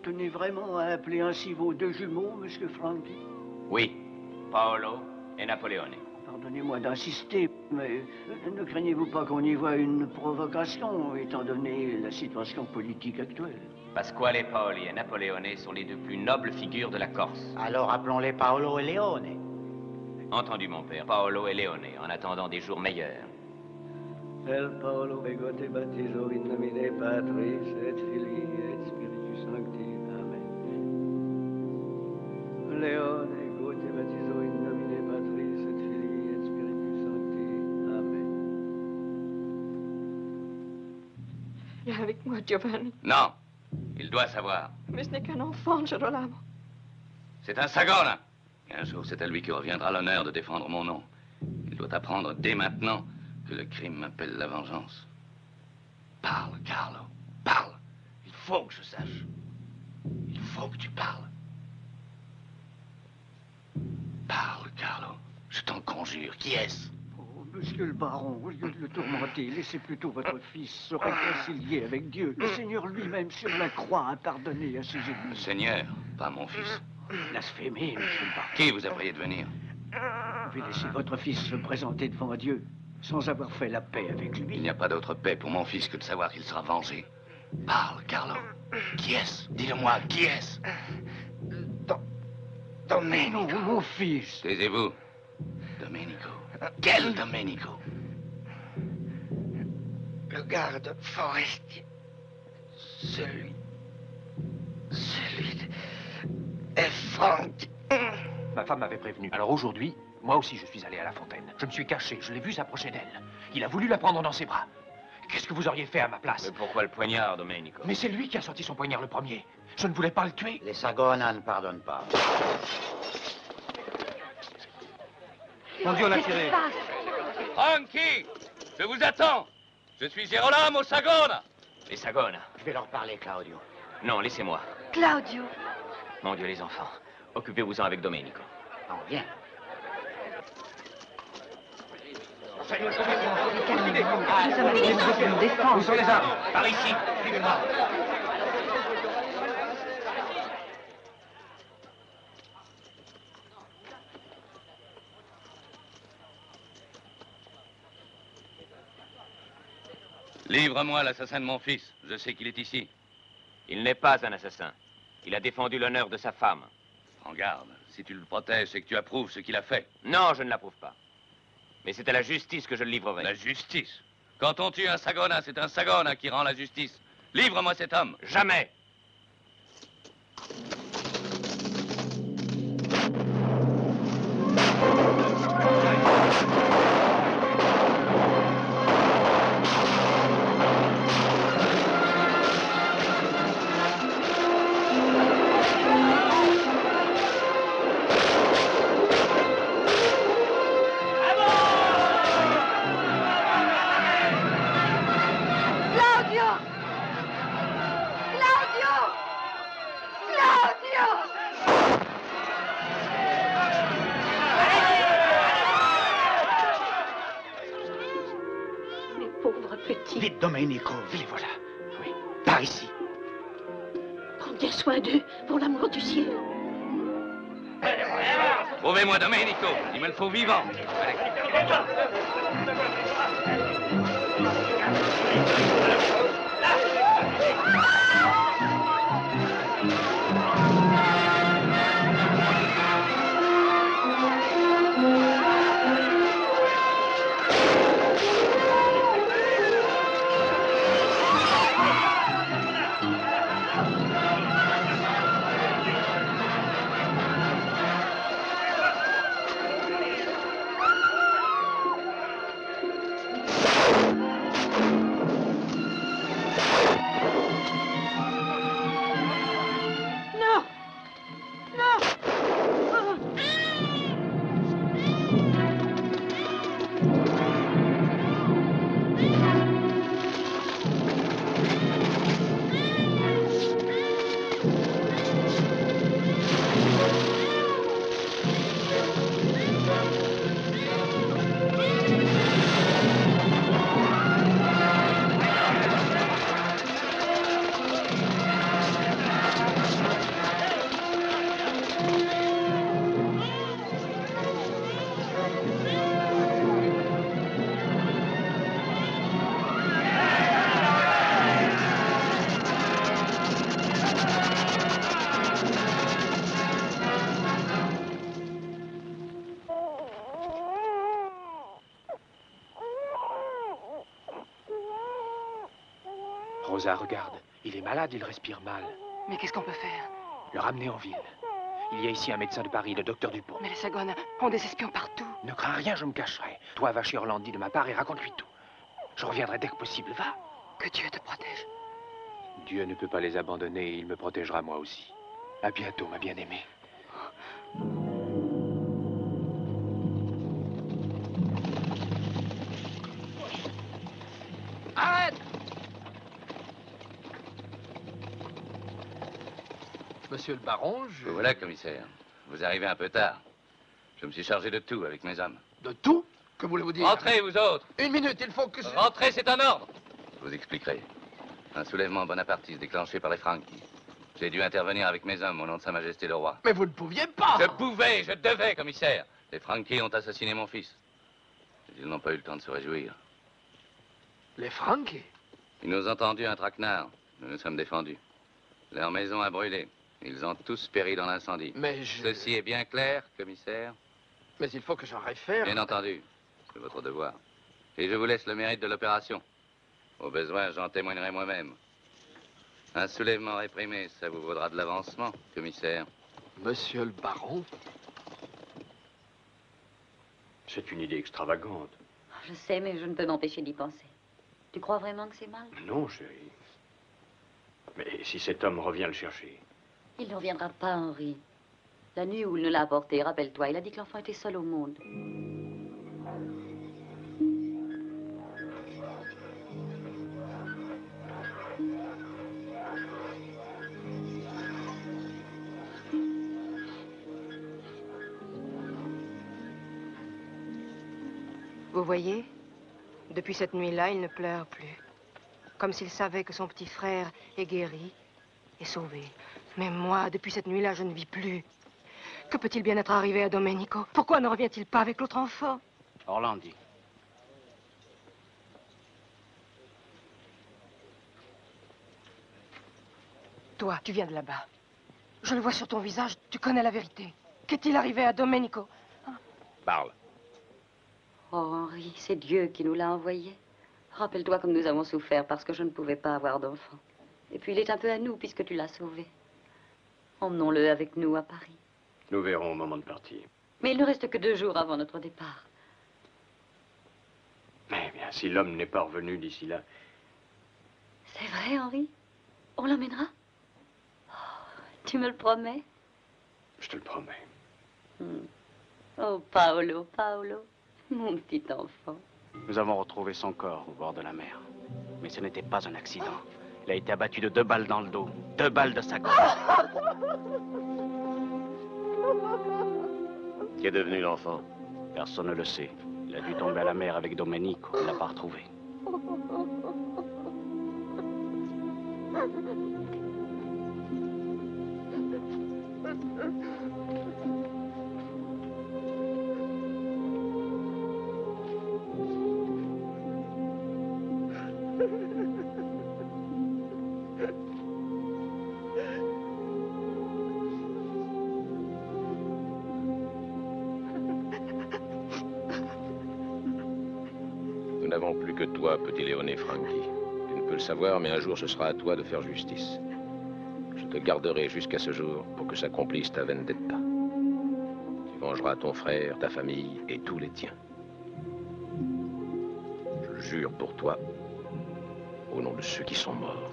tenez vraiment à appeler ainsi vos deux jumeaux, monsieur Franchi? Oui, Paolo et Napoleone. Pardonnez-moi d'insister, mais ne craignez-vous pas qu'on y voie une provocation, étant donné la situation politique actuelle? Pasquale Paoli et Napoleone sont les deux plus nobles figures de la Corse. Alors appelons-les Paolo et Leone. Entendu, mon père, Paolo et Leone, en attendant des jours meilleurs. El Paolo ego te baptizo in nomine Patris et Filii et Spiritus Sancti. Amen. Leone ego te baptizo in nomine Patris et Filii et Spiritus Sancti. Amen. Viens avec moi, Giovanni. Non, il doit savoir. Mais ce n'est qu'un enfant, Girolamo. C'est un Sagona. Et un jour, c'est à lui que reviendra l'honneur de défendre mon nom. Il doit apprendre dès maintenant que le crime m'appelle la vengeance. Parle, Carlo, parle. Il faut que je sache. Il faut que tu parles. Parle, Carlo. Je t'en conjure. Qui est-ce? Oh, monsieur le baron, au lieu de le tourmenter, laissez plutôt votre fils se réconcilier avec Dieu. Le Seigneur lui-même sur la croix a pardonné à ses Le ennemis. Seigneur, pas mon fils. Blasphémé, monsieur le baron. Qui vous a prié de venir? Vous pouvez laisser votre fils se présenter devant Dieu sans avoir fait la paix avec lui. Il n'y a pas d'autre paix pour mon fils que de savoir qu'il sera vengé. Parle, Carlo. Qui est-ce? Dis-le-moi, qui est-ce? Non, mon fils. Taisez-vous. Domenico. Quel Domenico? Le garde forestier. Celui est Franck. Ma femme m'avait prévenu. Alors aujourd'hui, moi aussi je suis allé à la fontaine. Je me suis caché, je l'ai vu s'approcher d'elle. Il a voulu la prendre dans ses bras. Qu'est-ce que vous auriez fait à ma place? Mais pourquoi le poignard, Domenico? Mais c'est lui qui a sorti son poignard le premier. Je ne voulais pas le tuer. Les Sagona ne pardonnent pas. Mon Dieu, on a tiré. Franchi! Je vous attends! Je suis Girolamo Sagona! Les Sagona? Je vais leur parler, Claudio. Non, laissez-moi. Claudio. Mon Dieu, les enfants. Occupez-vous-en avec Domenico. Non, viens. Nous sommes ici pour nous défendre. Où sont les armes? Par ici. Suivez-moi. Livre-moi l'assassin de mon fils. Je sais qu'il est ici. Il n'est pas un assassin. Il a défendu l'honneur de sa femme. Prends garde. Si tu le protèges, c'est que tu approuves ce qu'il a fait. Non, je ne l'approuve pas. Mais c'est à la justice que je le livrerai. La justice? Quand on tue un Sagona, c'est un Sagona qui rend la justice. Livre-moi cet homme. Jamais. Vite, Domenico. Les voilà. Oui. Par ici. Prends bien soin d'eux, pour l'amour du ciel. Trouvez-moi Domenico. Il me le faut vivant. Rosa, regarde. Il est malade, il respire mal. Mais qu'est-ce qu'on peut faire? Le ramener en ville. Il y a ici un médecin de Paris, le docteur Dupont. Mais les Sagones ont des espions partout. Ne crains rien, je me cacherai. Toi, va chez Orlandi de ma part et raconte-lui tout. Je reviendrai dès que possible, va. Que Dieu te protège. Dieu ne peut pas les abandonner et il me protégera moi aussi. À bientôt, ma bien-aimée. Arrête! Monsieur le baron, Vous voilà, commissaire. Vous arrivez un peu tard. Je me suis chargé de tout avec mes hommes. De tout? Que voulez-vous dire? Rentrez, vous autres! Une minute, il faut que... Rentrez, c'est un ordre! Je vous expliquerai. Un soulèvement bonapartiste déclenché par les Franquis. J'ai dû intervenir avec mes hommes au nom de Sa Majesté le Roi. Mais vous ne pouviez pas! Je pouvais, je devais, commissaire. Les Franquis ont assassiné mon fils. Ils n'ont pas eu le temps de se réjouir. Les Franquis? Ils nous ont tendu un traquenard. Nous nous sommes défendus. Leur maison a brûlé. Ils ont tous péri dans l'incendie. Mais Ceci est bien clair, commissaire? Mais il faut que j'en réfère. Bien entendu. C'est votre devoir. Et je vous laisse le mérite de l'opération. Au besoin, j'en témoignerai moi-même. Un soulèvement réprimé, ça vous vaudra de l'avancement, commissaire. Monsieur le baron? C'est une idée extravagante. Je sais, mais je ne peux m'empêcher d'y penser. Tu crois vraiment que c'est mal? Non, chérie. Mais si cet homme revient le chercher? Il ne reviendra pas, Henri. La nuit où il nous l'a apporté, rappelle-toi, il a dit que l'enfant était seul au monde. Vous voyez, depuis cette nuit-là, il ne pleure plus. Comme s'il savait que son petit frère est guéri et sauvé. Mais moi, depuis cette nuit-là, je ne vis plus. Que peut-il bien être arrivé à Domenico? Pourquoi ne revient-il pas avec l'autre enfant? Orlandi. Toi, tu viens de là-bas. Je le vois sur ton visage, tu connais la vérité. Qu'est-il arrivé à Domenico? Parle. Oh, Henri, c'est Dieu qui nous l'a envoyé. Rappelle-toi comme nous avons souffert parce que je ne pouvais pas avoir d'enfant. Et puis il est un peu à nous puisque tu l'as sauvé. Emmenons-le avec nous à Paris. Nous verrons au moment de partir. Mais il ne reste que 2 jours avant notre départ. Mais bien, si l'homme n'est pas revenu d'ici là... C'est vrai, Henri? On l'emmènera? Oh, tu me le promets? Je te le promets. Oh, Paolo, Paolo, mon petit enfant. Nous avons retrouvé son corps au bord de la mer. Mais ce n'était pas un accident. Il a été abattu de 2 balles dans le dos. 2 balles de Sagon. Qu'est devenu l'enfant? Personne ne le sait. Il a dû tomber à la mer avec Domenico. Il ne l'a pas retrouvé. Nous n'avons plus que toi, petit Léoné Franchi. Tu ne peux le savoir, mais un jour ce sera à toi de faire justice. Je te garderai jusqu'à ce jour pour que s'accomplisse ta vendetta. Tu vengeras ton frère, ta famille et tous les tiens. Je le jure pour toi, au nom de ceux qui sont morts.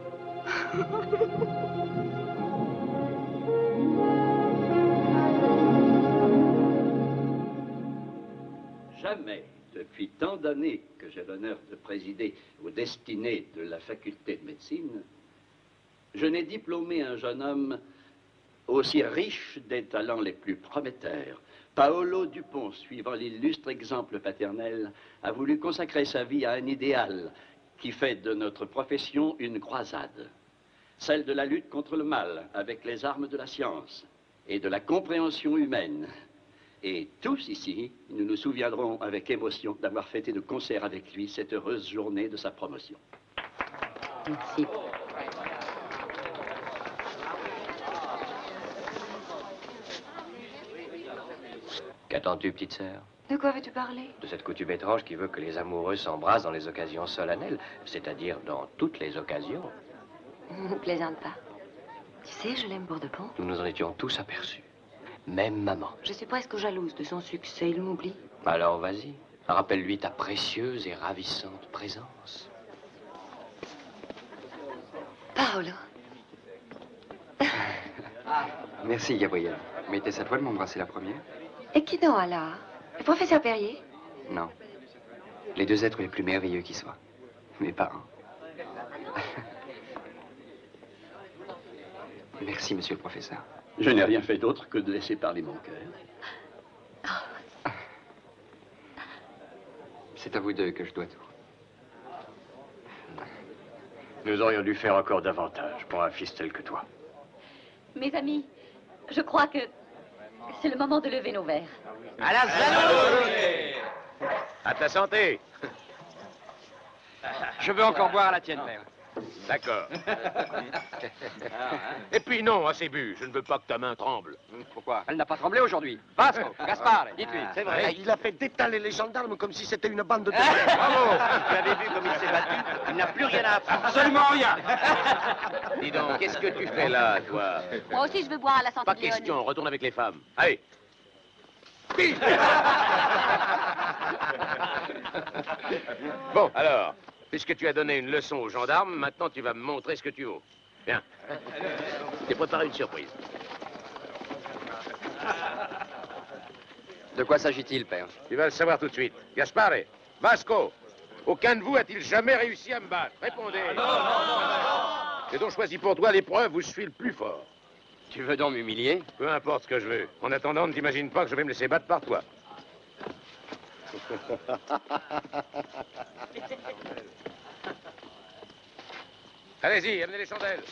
Jamais, depuis tant d'années que j'ai l'honneur de présider aux destinées de la faculté de médecine, je n'ai diplômé un jeune homme aussi riche des talents les plus prometteurs. Paolo Dupont, suivant l'illustre exemple paternel, a voulu consacrer sa vie à un idéal qui fait de notre profession une croisade, celle de la lutte contre le mal avec les armes de la science et de la compréhension humaine. Et tous ici, nous nous souviendrons avec émotion d'avoir fêté de concert avec lui cette heureuse journée de sa promotion. Merci. Qu'attends-tu, petite sœur? De quoi veux-tu parler? De cette coutume étrange qui veut que les amoureux s'embrassent dans les occasions solennelles, c'est-à-dire dans toutes les occasions. Ne plaisante pas. Tu sais, je l'aime pour de bon. Nous nous en étions tous aperçus. Même maman. Je suis presque jalouse de son succès, il m'oublie. Alors vas-y, rappelle-lui ta précieuse et ravissante présence. Paolo. Merci, Gabriel. Mais était-ce à toi de m'embrasser la première? Et qui donc alors? Le professeur Perrier? Non. Les deux êtres les plus merveilleux qui soient. Mes parents. Merci, monsieur le professeur. Je n'ai rien fait d'autre que de laisser parler mon cœur. C'est à vous deux que je dois tout. Nous aurions dû faire encore davantage pour un fils tel que toi. Mes amis, je crois que c'est le moment de lever nos verres. À la salute! À ta santé. Je veux encore boire à la tienne, père. D'accord. Et puis non, assez bu. Je ne veux pas que ta main tremble. Pourquoi? Elle n'a pas tremblé aujourd'hui. Vasco, Gaspard, dites-lui. C'est vrai. Il a fait détaler les gendarmes comme si c'était une bande de... Bravo! Tu avais vu comme il s'est battu? Il n'a plus rien à apprendre. Absolument rien. Dis donc, qu'est-ce que tu fais là, toi? Moi aussi, je veux boire à la santé Pas de Léonie. question, retourne avec les femmes. Allez. Bon, alors, puisque tu as donné une leçon aux gendarmes, maintenant tu vas me montrer ce que tu vaux. Bien. J'ai préparé une surprise. De quoi s'agit-il, père? Tu vas le savoir tout de suite. Gaspare, Vasco, aucun de vous a-t-il jamais réussi à me battre? Répondez. J'ai donc choisi pour toi l'épreuve où je suis le plus fort. Tu veux donc m'humilier? Peu importe ce que je veux. En attendant, ne t'imagine pas que je vais me laisser battre par toi. Allez-y, amenez les chandelles.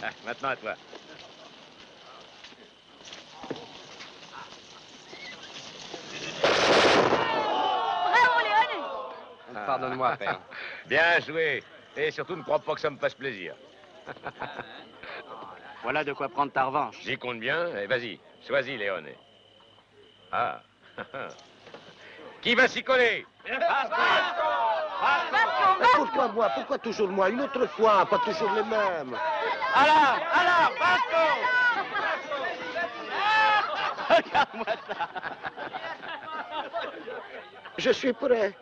Ah, maintenant à toi. Bravo, Léonie! Pardonne-moi, père. Bien joué. Et surtout, ne crois pas que ça me fasse plaisir. Voilà de quoi prendre ta revanche. J'y compte bien. Et vas-y, choisis, Léone. Ah. Qui va s'y coller? Pourquoi moi? Pourquoi toujours moi? Une autre fois, pas toujours les mêmes. Alors, Vasco! Regarde-moi ça. Je suis prêt.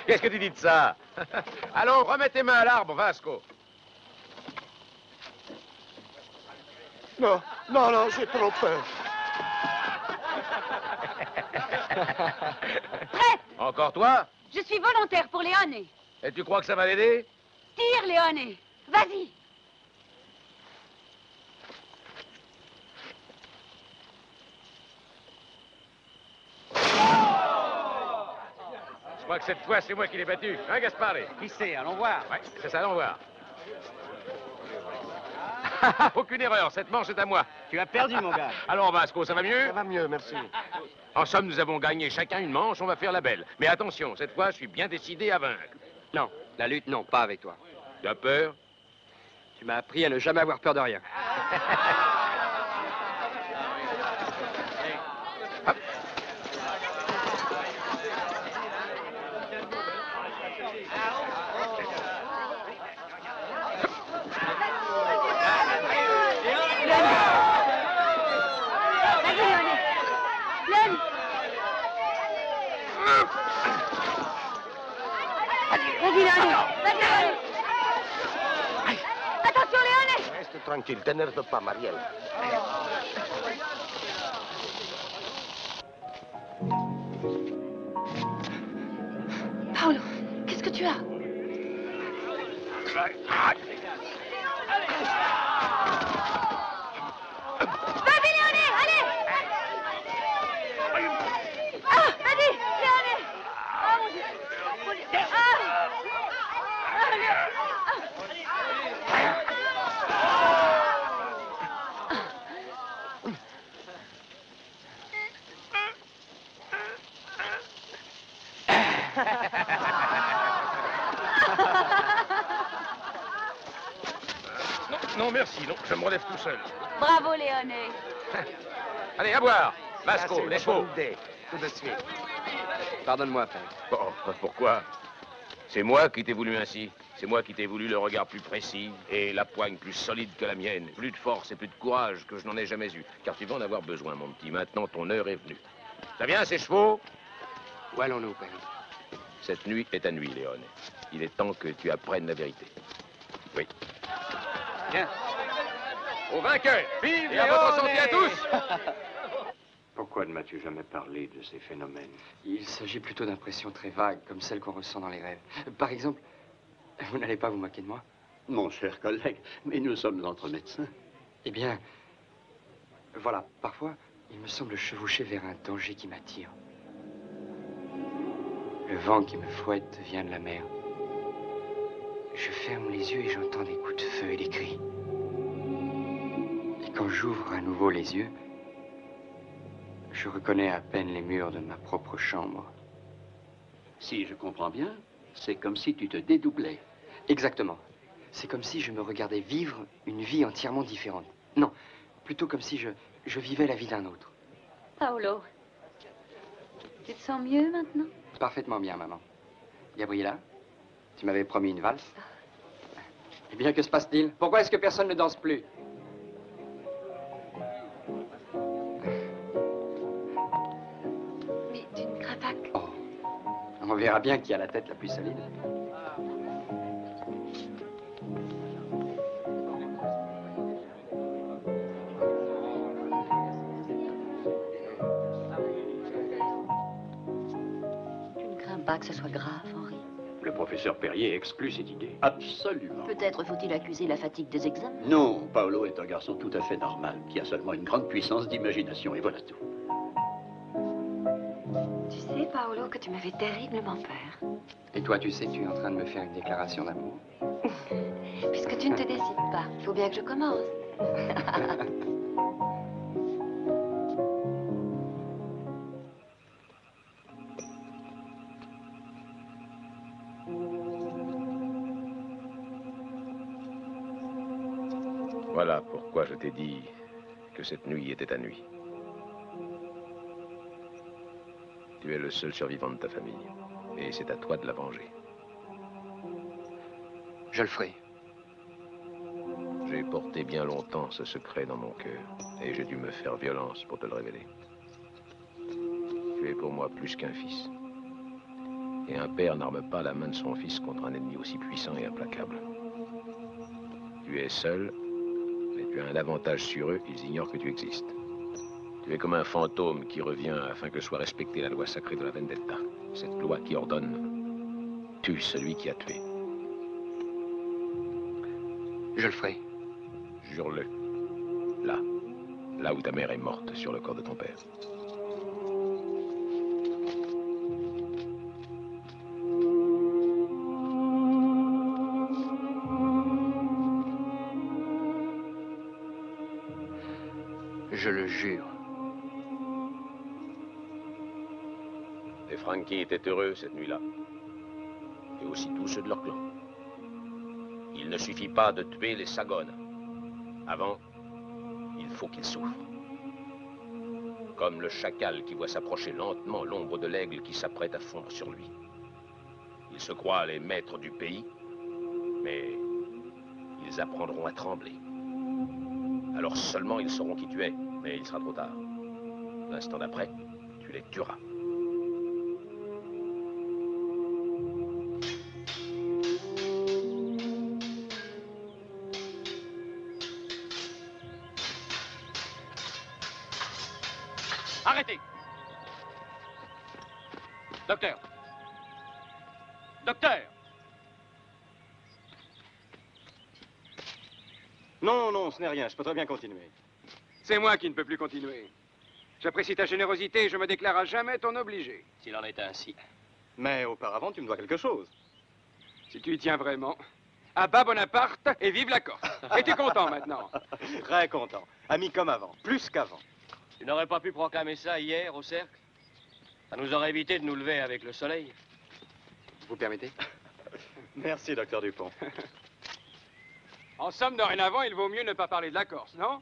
Qu'est-ce que tu dis de ça? Allons, remets tes mains à l'arbre, Vasco. Non, non, non, j'ai trop peur. Prête! Encore toi? Je suis volontaire pour Léonie. Et tu crois que ça va l'aider? Tire, Léonie. Vas-y. Je crois que cette fois, c'est moi qui l'ai battu. Hein, Gaspard? Qui sait? Allons voir. Ouais, c'est ça, allons voir. Aucune erreur, cette manche est à moi. Tu as perdu, mon gars. Alors, Vasco, ça va mieux? Ça va mieux, merci. En somme, nous avons gagné chacun une manche, on va faire la belle. Mais attention, cette fois, je suis bien décidé à vaincre. Non, la lutte, non, pas avec toi. Tu as peur? Tu m'as appris à ne jamais avoir peur de rien. Hop. Vas-y, Léonie. Vas-y, Léonie. Attention, Léonie. Reste tranquille, t'énerve pas, Marielle. Paolo, qu'est-ce que tu as? Vas-y, Léonie, allez. Ah, vas-y, Léonie. Ah, mon Dieu. Mon Dieu. Ah. Ah, Non, merci, non. Je me relève tout seul. Bravo, Léoné. Allez, à boire. Vasco, les pots. Tout de suite. Pardonne-moi, père. Bon, pourquoi? C'est moi qui t'ai voulu ainsi. C'est moi qui t'ai voulu le regard plus précis et la poigne plus solide que la mienne. Plus de force et plus de courage que je n'en ai jamais eu. Car tu vas en avoir besoin, mon petit. Maintenant, ton heure est venue. Ça vient, ces chevaux? Où allons-nous, père? Cette nuit est ta nuit, Léon. Il est temps que tu apprennes la vérité. Oui. Viens. Au vainqueur. Vive et à votre santé à tous. Pourquoi ne m'as-tu jamais parlé de ces phénomènes? Il s'agit plutôt d'impressions très vagues, comme celles qu'on ressent dans les rêves. Par exemple, vous n'allez pas vous moquer de moi? Mon cher collègue, mais nous sommes entre médecins. Eh bien, voilà, parfois, il me semble chevaucher vers un danger qui m'attire. Le vent qui me fouette vient de la mer. Je ferme les yeux et j'entends des coups de feu et des cris. Et quand j'ouvre à nouveau les yeux, je reconnais à peine les murs de ma propre chambre. Si je comprends bien, c'est comme si tu te dédoublais. Exactement. C'est comme si je me regardais vivre une vie entièrement différente. Non, plutôt comme si je vivais la vie d'un autre. Paolo, tu te sens mieux maintenant? Parfaitement bien, maman. Gabriela, tu m'avais promis une valse. Eh bien, que se passe-t-il? Pourquoi est-ce que personne ne danse plus? Mais tu ne crains pas que... Oh, on verra bien qui a la tête la plus solide. Pas que ce soit grave, Henri. Le professeur Perrier exclut cette idée. Absolument. Peut-être faut-il accuser la fatigue des examens. Non, Paolo est un garçon tout à fait normal, qui a seulement une grande puissance d'imagination, et voilà tout. Tu sais, Paolo, que tu m'avais terriblement peur. Et toi, tu sais que tu es en train de me faire une déclaration d'amour. Puisque tu ne te décides pas, il faut bien que je commence. Voilà pourquoi je t'ai dit que cette nuit était ta nuit. Tu es le seul survivant de ta famille. Et c'est à toi de la venger. Je le ferai. J'ai porté bien longtemps ce secret dans mon cœur. Et j'ai dû me faire violence pour te le révéler. Tu es pour moi plus qu'un fils. Et un père n'arme pas la main de son fils contre un ennemi aussi puissant et implacable. Tu es seul, mais tu as un avantage sur eux, ils ignorent que tu existes. Tu es comme un fantôme qui revient afin que soit respectée la loi sacrée de la vendetta. Cette loi qui ordonne « tue celui qui a tué ». Je le ferai. Jure-le. Là où ta mère est morte sur le corps de ton père. Je le jure. Les Franchi étaient heureux cette nuit-là. Et aussi tous ceux de leur clan. Il ne suffit pas de tuer les Sagones. Avant, il faut qu'ils souffrent. Comme le chacal qui voit s'approcher lentement l'ombre de l'aigle qui s'apprête à fondre sur lui. Ils se croient les maîtres du pays, mais ils apprendront à trembler. Alors seulement ils sauront qui tu es, mais il sera trop tard. L'instant d'après, tu les tueras. Arrêtez! Docteur! Docteur! Non, non, ce n'est rien. Je peux très bien continuer. C'est moi qui ne peux plus continuer. J'apprécie ta générosité et je me déclare à jamais ton obligé. S'il en était ainsi. Mais auparavant, tu me dois quelque chose. Si tu y tiens vraiment. À bas Bonaparte et vive la Corse. Et t'es content maintenant? Très content. Ami comme avant. Plus qu'avant. Tu n'aurais pas pu proclamer ça hier au cercle? Ça nous aurait évité de nous lever avec le soleil. Vous permettez? Merci, docteur Dupont. En somme, dorénavant, il vaut mieux ne pas parler de la Corse, non?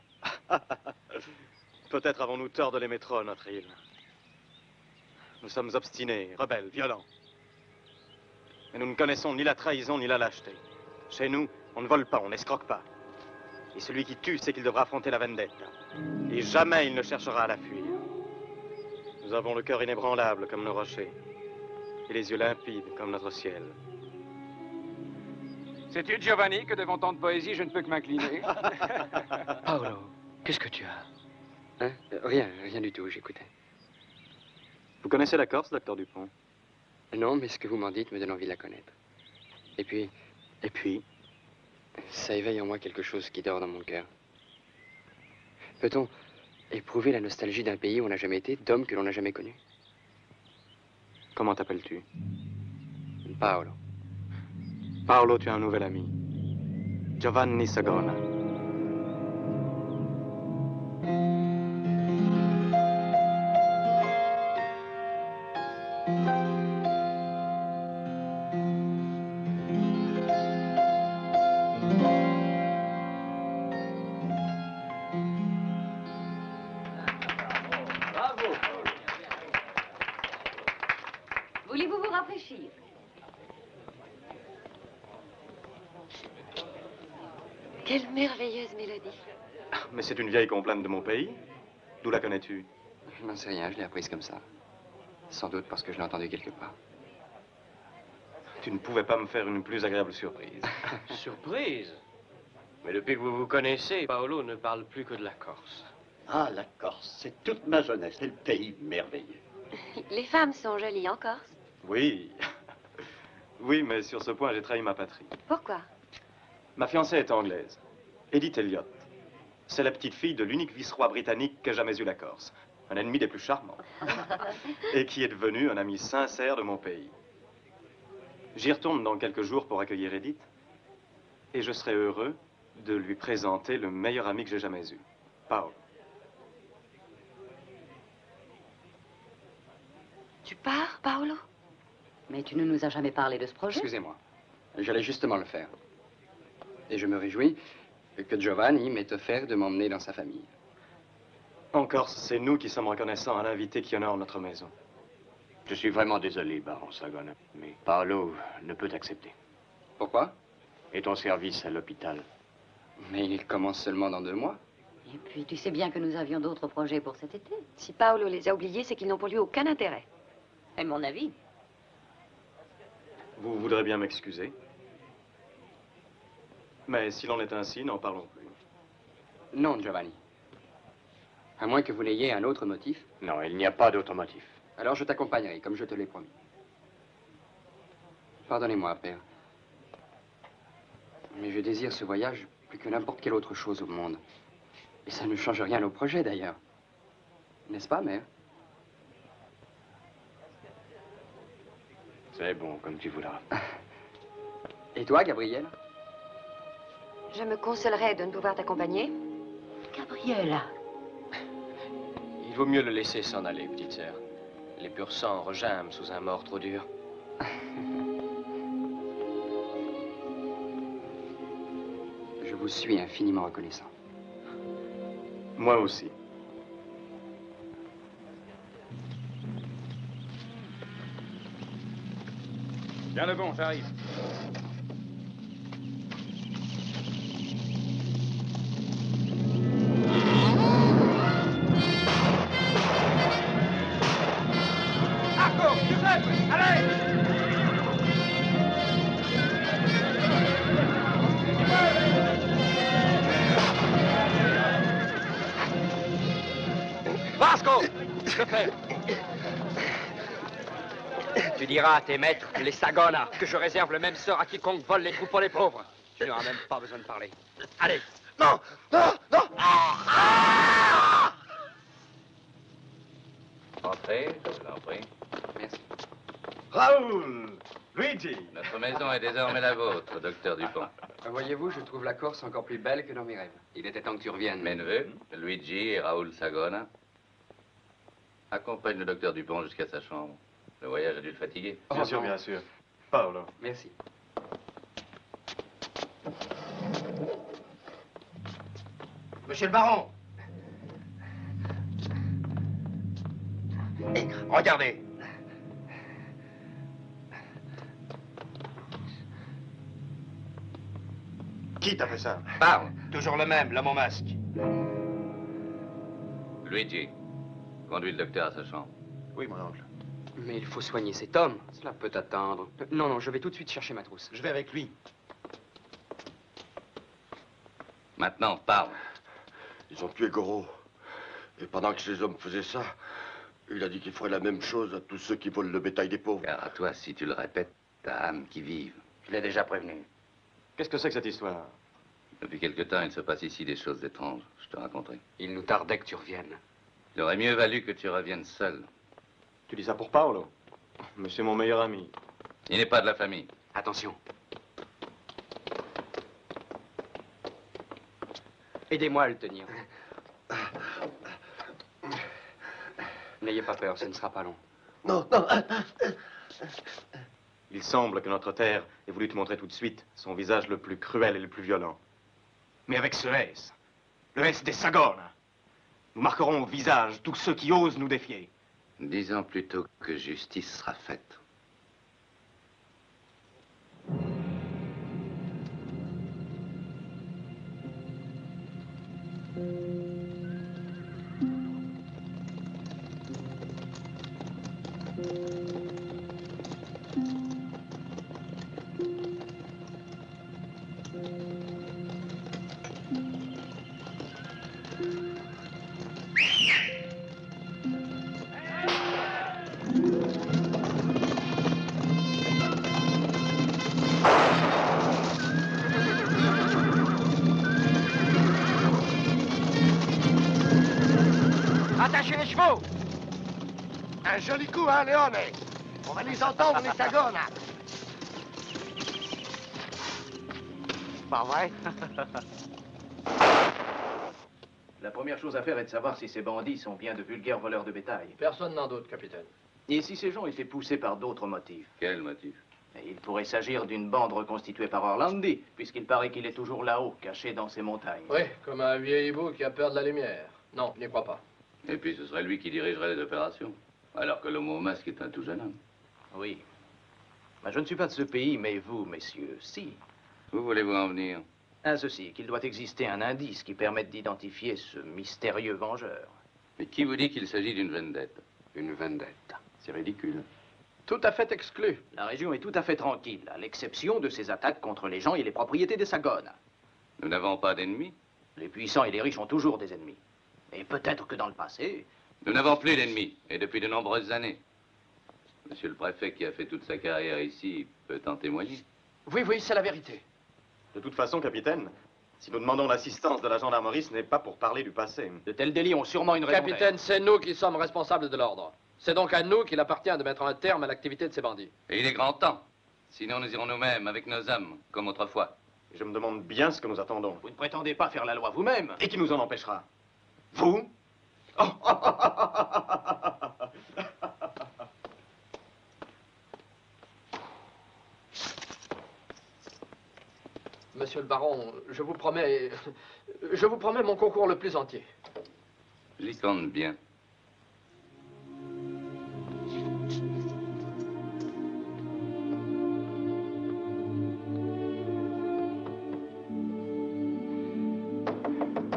Peut-être avons-nous tort de l'aimer trop, notre île. Nous sommes obstinés, rebelles, violents. Mais nous ne connaissons ni la trahison ni la lâcheté. Chez nous, on ne vole pas, on n'escroque pas. Et celui qui tue sait qu'il devra affronter la vendetta. Et jamais il ne cherchera à la fuir. Nous avons le cœur inébranlable comme nos rochers. Et les yeux limpides comme notre ciel. Sais-tu, Giovanni, que devant tant de poésie, je ne peux que m'incliner? Paolo, qu'est-ce que tu as? Hein? Rien du tout, j'écoutais. Vous connaissez la Corse, docteur Dupont? Non, mais ce que vous m'en dites me donne envie de la connaître. Et puis, ça éveille en moi quelque chose qui dort dans mon cœur. Peut-on éprouver la nostalgie d'un pays où on n'a jamais été, d'hommes que l'on n'a jamais connus? Comment t'appelles-tu? Paolo. Paolo, tu as un nouvel ami. Giovanni Sagona. Voulez-vous vous rafraîchir? Quelle merveilleuse mélodie. Mais c'est une vieille complainte de mon pays. D'où la connais-tu? Je n'en sais rien, je l'ai apprise comme ça. Sans doute parce que je l'ai entendue quelque part. Tu ne pouvais pas me faire une plus agréable surprise. Surprise? Mais depuis que vous vous connaissez, Paolo ne parle plus que de la Corse. Ah, la Corse, c'est toute ma jeunesse, c'est le pays merveilleux. Les femmes sont jolies en Corse. Oui. Oui, mais sur ce point, j'ai trahi ma patrie. Pourquoi? Ma fiancée est anglaise, Edith Elliot. C'est la petite fille de l'unique vice-roi britannique qu'ait jamais eu la Corse. Un ennemi des plus charmants. Et qui est devenu un ami sincère de mon pays. J'y retourne dans quelques jours pour accueillir Edith. Et je serai heureux de lui présenter le meilleur ami que j'ai jamais eu, Paolo. Tu pars, Paolo? Mais tu ne nous as jamais parlé de ce projet. Excusez-moi, j'allais justement le faire. Et je me réjouis que Giovanni m'ait offert de m'emmener dans sa famille. En Corse, c'est nous qui sommes reconnaissants à l'invité qui honore notre maison. Je suis vraiment désolé, baron Sagona, mais Paolo ne peut accepter. Pourquoi? Et ton service à l'hôpital? Mais il commence seulement dans 2 mois. Et puis, tu sais bien que nous avions d'autres projets pour cet été. Si Paolo les a oubliés, c'est qu'ils n'ont pour lui aucun intérêt. C'est mon avis. Vous voudrez bien m'excuser. Mais s'il en est ainsi, n'en parlons plus. Non, Giovanni. À moins que vous n'ayez un autre motif. Non, il n'y a pas d'autre motif. Alors je t'accompagnerai, comme je te l'ai promis. Pardonnez-moi, père. Mais je désire ce voyage plus que n'importe quelle autre chose au monde. Et ça ne change rien au projet, d'ailleurs. N'est-ce pas, mère? C'est bon, comme tu voudras. Et toi, Gabrielle? Je me consolerais de ne pouvoir t'accompagner. Gabrielle. Il vaut mieux le laisser s'en aller, petite sœur. Les purs sangs regiment sous un mort trop dur. Je vous suis infiniment reconnaissant. Moi aussi. Bien le bon, j'arrive. Marco, Giuseppe, allez! Vasco! Que faire? Tu diras à tes maîtres, les Sagona, que je réserve le même sort à quiconque vole les troupeaux des pauvres. Tu n'auras même pas besoin de parler. Allez! Non! Non! Non! Entrez, je vous en prie. Merci. Raoul! Luigi! Notre maison est désormais la vôtre, docteur Dupont. Voyez-vous, je trouve la Corse encore plus belle que dans mes rêves. Il était temps que tu reviennes. Mes neveux, Luigi et Raoul Sagona, accompagnent le docteur Dupont jusqu'à sa chambre. Le voyage a dû le fatiguer. Bien sûr, bien sûr. Paolo. Merci. Monsieur le baron. Eh, regardez. Qui t'a fait ça? Parle. Toujours le même, l'homme au masque. Luigi, conduis le docteur à sa chambre. Oui, mon oncle. Mais il faut soigner cet homme. Cela peut attendre. Non, non, je vais tout de suite chercher ma trousse. Je vais avec lui. Maintenant, parle. Ils ont tué Goro. Et pendant que ces hommes faisaient ça, il a dit qu'il ferait la même chose à tous ceux qui volent le bétail des pauvres. Car à toi, si tu le répètes, ta âme qui vive. Je l'ai déjà prévenu. Qu'est-ce que c'est que cette histoire? Depuis quelque temps, il se passe ici des choses étranges. Je te raconterai. Il nous tardait que tu reviennes. Il aurait mieux valu que tu reviennes seul. Tu dis ça pour Paolo? Mais c'est mon meilleur ami. Il n'est pas de la famille. Attention. Aidez-moi à le tenir. N'ayez pas peur, ce ne sera pas long. Non, non. Il semble que notre terre ait voulu te montrer tout de suite son visage le plus cruel et le plus violent. Mais avec ce S, le S des Sagona, nous marquerons au visage tous ceux qui osent nous défier. Disons plutôt que justice sera faite. Attachez les chevaux! Un joli coup, hein, Léone? On va les entendre, les Sagona. Pas vrai? La première chose à faire est de savoir si ces bandits sont bien de vulgaires voleurs de bétail. Personne n'en doute, capitaine. Et si ces gens étaient poussés par d'autres motifs? Quel motif? Il pourrait s'agir d'une bande reconstituée par Orlandi, puisqu'il paraît qu'il est toujours là-haut, caché dans ces montagnes. Oui, comme un vieil hibou qui a peur de la lumière. Non, je n'y crois pas. Et puis ce serait lui qui dirigerait les opérations. Alors que l'homme au masque est un tout jeune homme. Oui. Ben, je ne suis pas de ce pays, mais vous, messieurs, si. Où voulez-vous en venir? À ceci, qu'il doit exister un indice qui permette d'identifier ce mystérieux vengeur. Mais qui vous dit qu'il s'agit d'une vendette? Une vendette. C'est ridicule. Tout à fait exclu. La région est tout à fait tranquille, à l'exception de ces attaques contre les gens et les propriétés des Sagona. Nous n'avons pas d'ennemis? Les puissants et les riches ont toujours des ennemis. Et peut-être que dans le passé... Nous n'avons plus d'ennemis, et depuis de nombreuses années. Monsieur le préfet, qui a fait toute sa carrière ici, peut en témoigner. Oui, oui, c'est la vérité. De toute façon, capitaine, si nous demandons l'assistance de la gendarmerie, ce n'est pas pour parler du passé. De tels délits ont sûrement une raison. Capitaine, c'est nous qui sommes responsables de l'ordre. C'est donc à nous qu'il appartient de mettre un terme à l'activité de ces bandits. Et il est grand temps. Sinon, nous irons nous-mêmes avec nos hommes, comme autrefois. Je me demande bien ce que nous attendons. Vous ne prétendez pas faire la loi vous-même? Et qui nous en empêchera? Vous? Monsieur le baron, je vous promets mon concours le plus entier. J'y compte bien.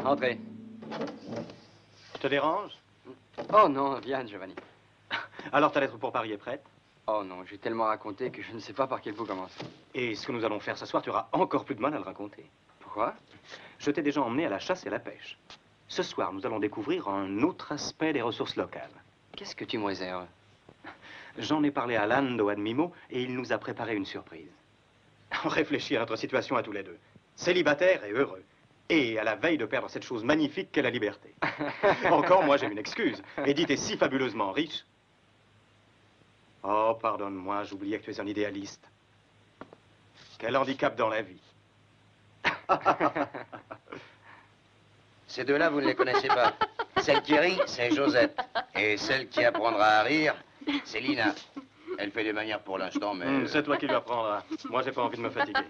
Entrez. Je te dérange? Oh non, viens, Giovanni. Alors ta lettre pour Paris est prête? Oh non, j'ai tellement raconté que je ne sais pas par quel bout commencer. Et ce que nous allons faire ce soir, tu auras encore plus de mal à le raconter. Pourquoi? Je t'ai déjà emmené à la chasse et à la pêche. Ce soir, nous allons découvrir un autre aspect des ressources locales. Qu'est-ce que tu me réserves? J'en ai parlé à Lando Admimo et il nous a préparé une surprise. On réfléchit à notre situation à tous les deux. Célibataire et heureux. Et à la veille de perdre cette chose magnifique qu'est la liberté. Encore, moi, j'ai une excuse. Edith est si fabuleusement riche. Oh, pardonne-moi, j'oubliais que tu es un idéaliste. Quel handicap dans la vie. Ces deux-là, vous ne les connaissez pas. Celle qui rit, c'est Josette. Et celle qui apprendra à rire, c'est Lina. Elle fait des manières pour l'instant, mais... C'est toi qui lui apprendras. Moi, j'ai pas envie de me fatiguer.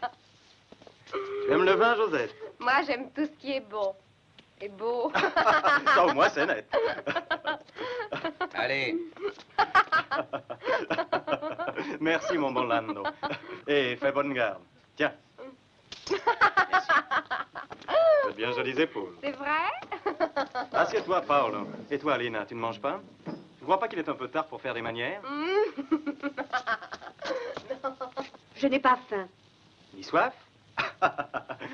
Tu aimes le vin, Josette? Moi, j'aime tout ce qui est bon. est beau. Ça, au moins, c'est net. Allez. Merci, mon bon Lando. Et fais bonne garde. Tiens. Faites bien jolies épaules. C'est vrai? Assieds-toi, Paolo. Et toi, Lina, tu ne manges pas? Tu crois pas qu'il est un peu tard pour faire des manières? Je n'ai pas faim. Ni soif?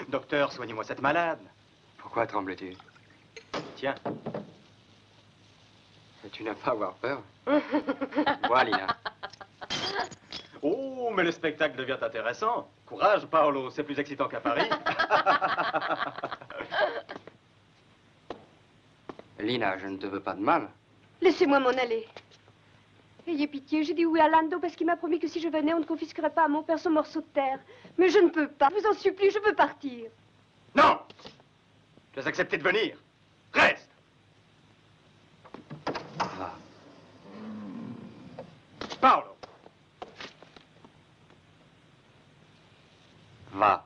Docteur, soignez-moi cette malade. Pourquoi trembles-tu? Tiens. Mais tu n'as pas à avoir peur. Bois, Lina. Oh, mais le spectacle devient intéressant. Courage, Paolo, c'est plus excitant qu'à Paris. Lina, je ne te veux pas de mal. Laissez-moi m'en aller. Ayez pitié, j'ai dit oui à Lando parce qu'il m'a promis que si je venais, on ne confisquerait pas à mon père son morceau de terre. Mais je ne peux pas. Je vous en supplie, je veux partir. Non! Tu as accepté de venir. Reste! Va. Paolo! Va.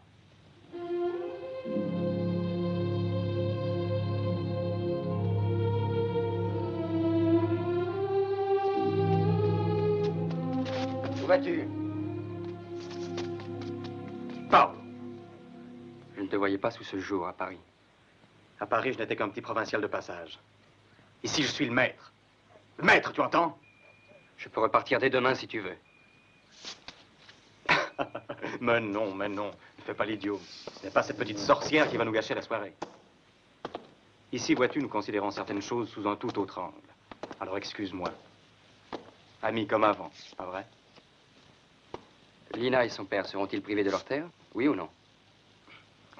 Où vas-tu? Paolo! Je ne te voyais pas sous ce jour à Paris. À Paris, je n'étais qu'un petit provincial de passage. Ici, je suis le maître. Le maître, tu entends? Je peux repartir dès demain si tu veux. Mais non, ne fais pas l'idiot. Ce n'est pas cette petite sorcière qui va nous gâcher la soirée. Ici, vois-tu, nous considérons certaines choses sous un tout autre angle. Alors excuse-moi. Amis comme avant, pas vrai? Lina et son père seront-ils privés de leur terre? Oui ou non?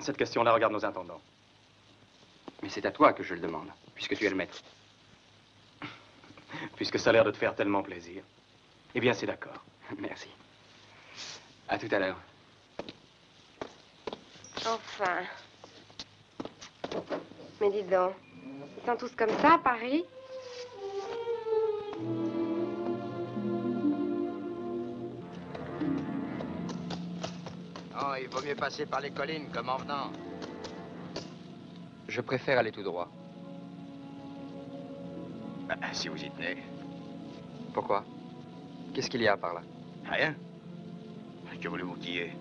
Cette question-là regarde nos intendants. Mais c'est à toi que je le demande, puisque tu es le maître. Puisque ça a l'air de te faire tellement plaisir. Eh bien, c'est d'accord. Merci. À tout à l'heure. Enfin. Mais dis donc, ils sont tous comme ça à Paris? Non, il vaut mieux passer par les collines comme en venant. Je préfère aller tout droit. Si vous y tenez. Pourquoi? Qu'est-ce qu'il y a par là? Rien. Que voulez-vous qu'il y ait?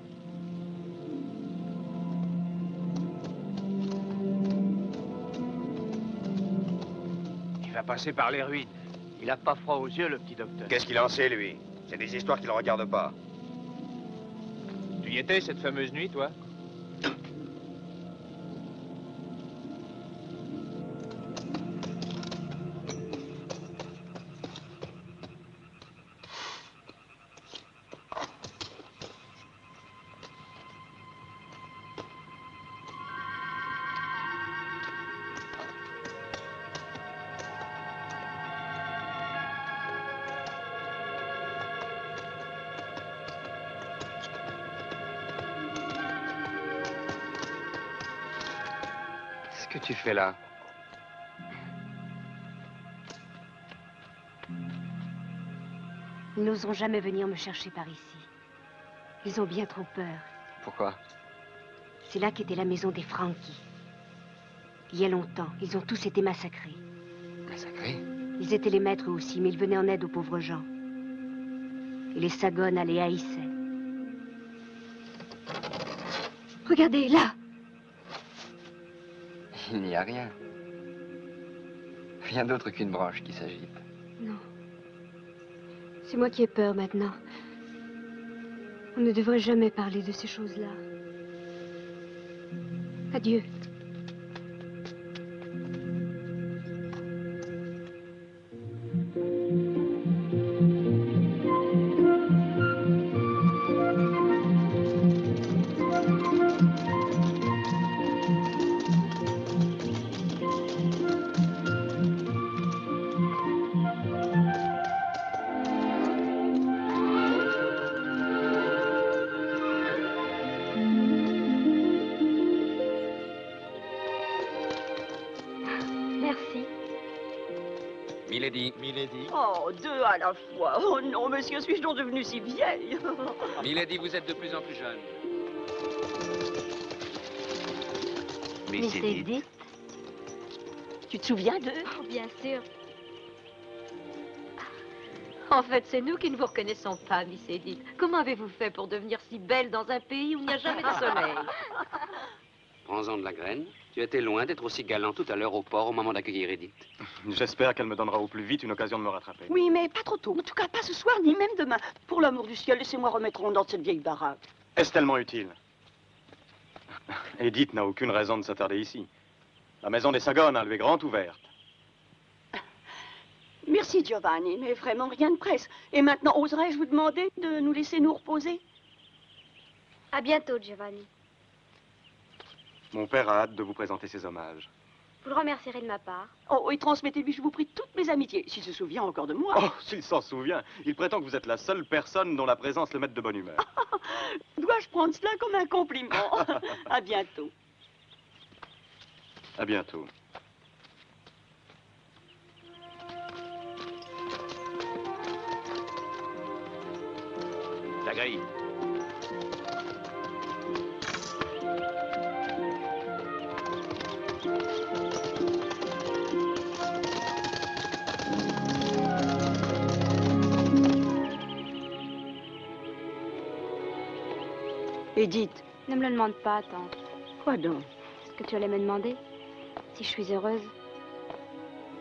Il va passer par les ruines. Il a pas froid aux yeux, le petit docteur. Qu'est-ce qu'il en sait, lui? C'est des histoires qui ne le regardent pas. Tu y étais cette fameuse nuit, toi? Qu'est-ce que tu fais là? Ils n'oseront jamais venir me chercher par ici. Ils ont bien trop peur. Pourquoi? C'est là qu'était la maison des Franchi. Il y a longtemps, ils ont tous été massacrés. Massacrés? Ils étaient les maîtres aussi, mais ils venaient en aide aux pauvres gens. Et les Sagones les haïssaient. Regardez, là! Il n'y a rien. Rien d'autre qu'une branche qui s'agite. Non. C'est moi qui ai peur maintenant. On ne devrait jamais parler de ces choses-là. Adieu. Milady. Oh, deux à la fois. Oh non, monsieur, suis-je donc devenue si vieille? Milady, vous êtes de plus en plus jeune. Miss Edith. Tu te souviens d'eux? Oh, bien sûr. En fait, c'est nous qui ne vous reconnaissons pas, Miss Edith. Comment avez-vous fait pour devenir si belle dans un pays où il n'y a jamais de soleil? Prends-en de la graine. Tu étais loin d'être aussi galant tout à l'heure au port au moment d'accueillir Edith. J'espère qu'elle me donnera au plus vite une occasion de me rattraper. Oui, mais pas trop tôt. En tout cas, pas ce soir, ni même demain. Pour l'amour du ciel, laissez-moi remettre rond dans cette vieille baraque. Est-ce tellement utile? Edith n'a aucune raison de s'attarder ici. La maison des Sagona lui est grande ouverte. Merci, Giovanni, mais vraiment rien ne presse. Et maintenant, oserais-je vous demander de nous laisser nous reposer? À bientôt, Giovanni. Mon père a hâte de vous présenter ses hommages. Vous le remercierez de ma part. Oh, et transmettez-lui, je vous prie, toutes mes amitiés, s'il se souvient encore de moi. Oh, s'il s'en souvient, il prétend que vous êtes la seule personne dont la présence le mette de bonne humeur. Dois-je prendre cela comme un compliment? À bientôt. À bientôt. La grille. Edith. Ne me le demande pas, tante. Quoi donc? Est-ce que tu allais me demander si je suis heureuse?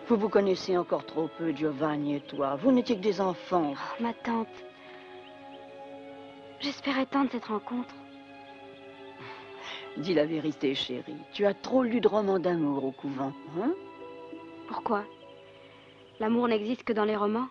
Vous vous connaissez encore trop peu, Giovanni et toi. Vous n'étiez que des enfants. Oh, ma tante. J'espérais tant de cette rencontre. Dis la vérité, chérie. Tu as trop lu de romans d'amour au couvent, hein? Pourquoi? L'amour n'existe que dans les romans?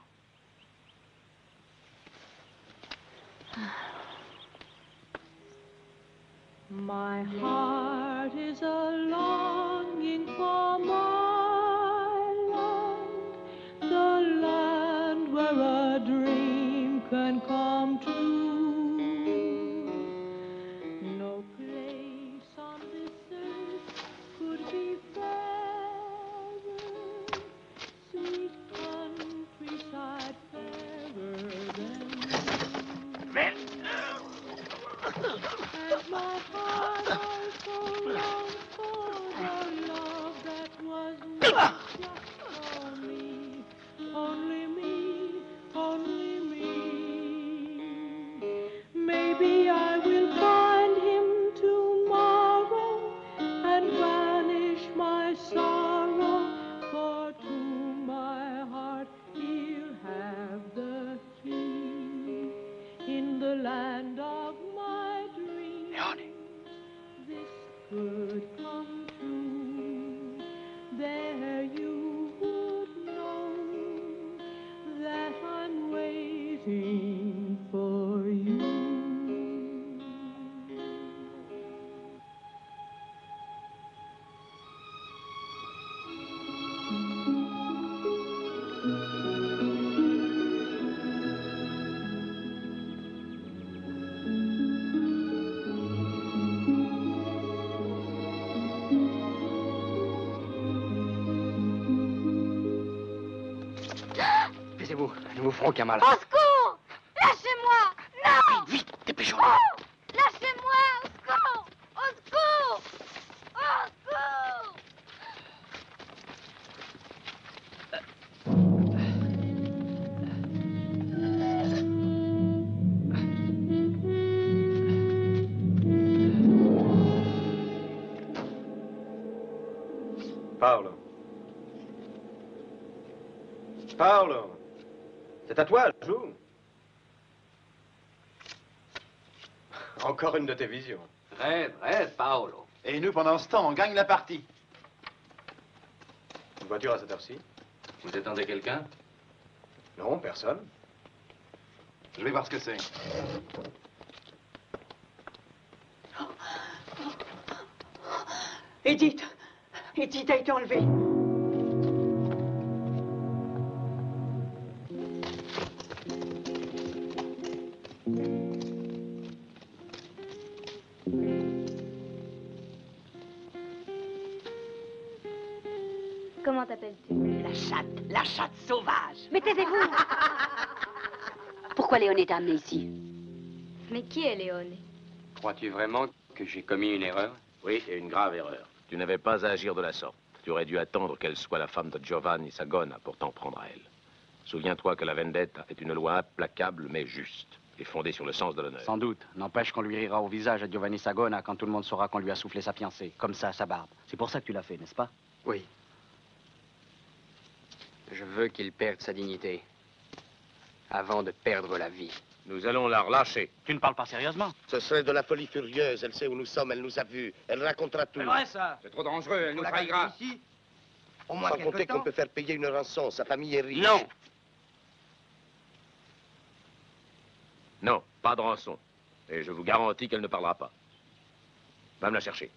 My heart is a longing for my land, the land where a dream can come true. No place on this earth could be fairer, sweet countryside fairer than you. And my heart also longs for the love that was meant just for me, only me, only me. Maybe I will find him tomorrow and banish my sorrow, for to my heart he'll have the key. In the land of my dreams, this could come true. There you would know that I'm waiting for you. Taisez-vous, nous vous ferons qu'un mal. Au secours! Lâchez-moi! Non! Vite, vite, dépêchons-nous. Oh! Lâchez-moi! Au secours! Au secours! Au secours! Paolo. Paolo. C'est à toi, joue. Encore une de tes visions. Rêve, rêve, Paolo. Et nous, pendant ce temps, on gagne la partie. Une voiture à cette heure-ci? Vous attendez quelqu'un? Non, personne. Je vais voir ce que c'est. Edith! Edith a été enlevée. Comment t'appelles-tu? La chatte sauvage. Mais taisez-vous! Pourquoi Léoné t'a amené ici? Mais qui est Léoné? Crois-tu vraiment que j'ai commis une erreur? Oui, et une grave erreur. Tu n'avais pas à agir de la sorte. Tu aurais dû attendre qu'elle soit la femme de Giovanni Sagona pour t'en prendre à elle. Souviens-toi que la vendetta est une loi implacable mais juste et fondée sur le sens de l'honneur. Sans doute. N'empêche qu'on lui rira au visage à Giovanni Sagona quand tout le monde saura qu'on lui a soufflé sa fiancée. Comme ça, à sa barbe. C'est pour ça que tu l'as fait, n'est-ce pas? Oui. Je veux qu'il perde sa dignité avant de perdre la vie. Nous allons la relâcher. Tu ne parles pas sérieusement? Ce serait de la folie furieuse. Elle sait où nous sommes, elle nous a vus. Elle racontera tout. C'est vrai, ça. C'est trop dangereux, elle nous trahira. Ici, au moins Sans quelque compter temps. qu'on peut faire payer une rançon. Sa famille est riche. Non. Non, pas de rançon. Et je vous garantis qu'elle ne parlera pas. Va me la chercher.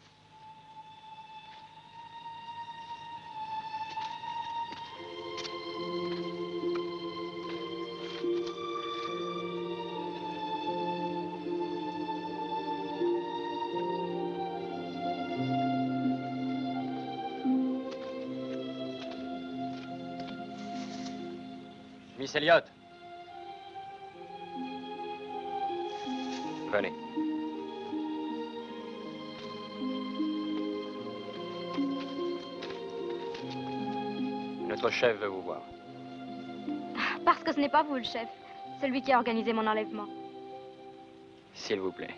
Miss Elliot. Venez. Notre chef veut vous voir. Parce que ce n'est pas vous le chef. C'est lui qui a organisé mon enlèvement. S'il vous plaît.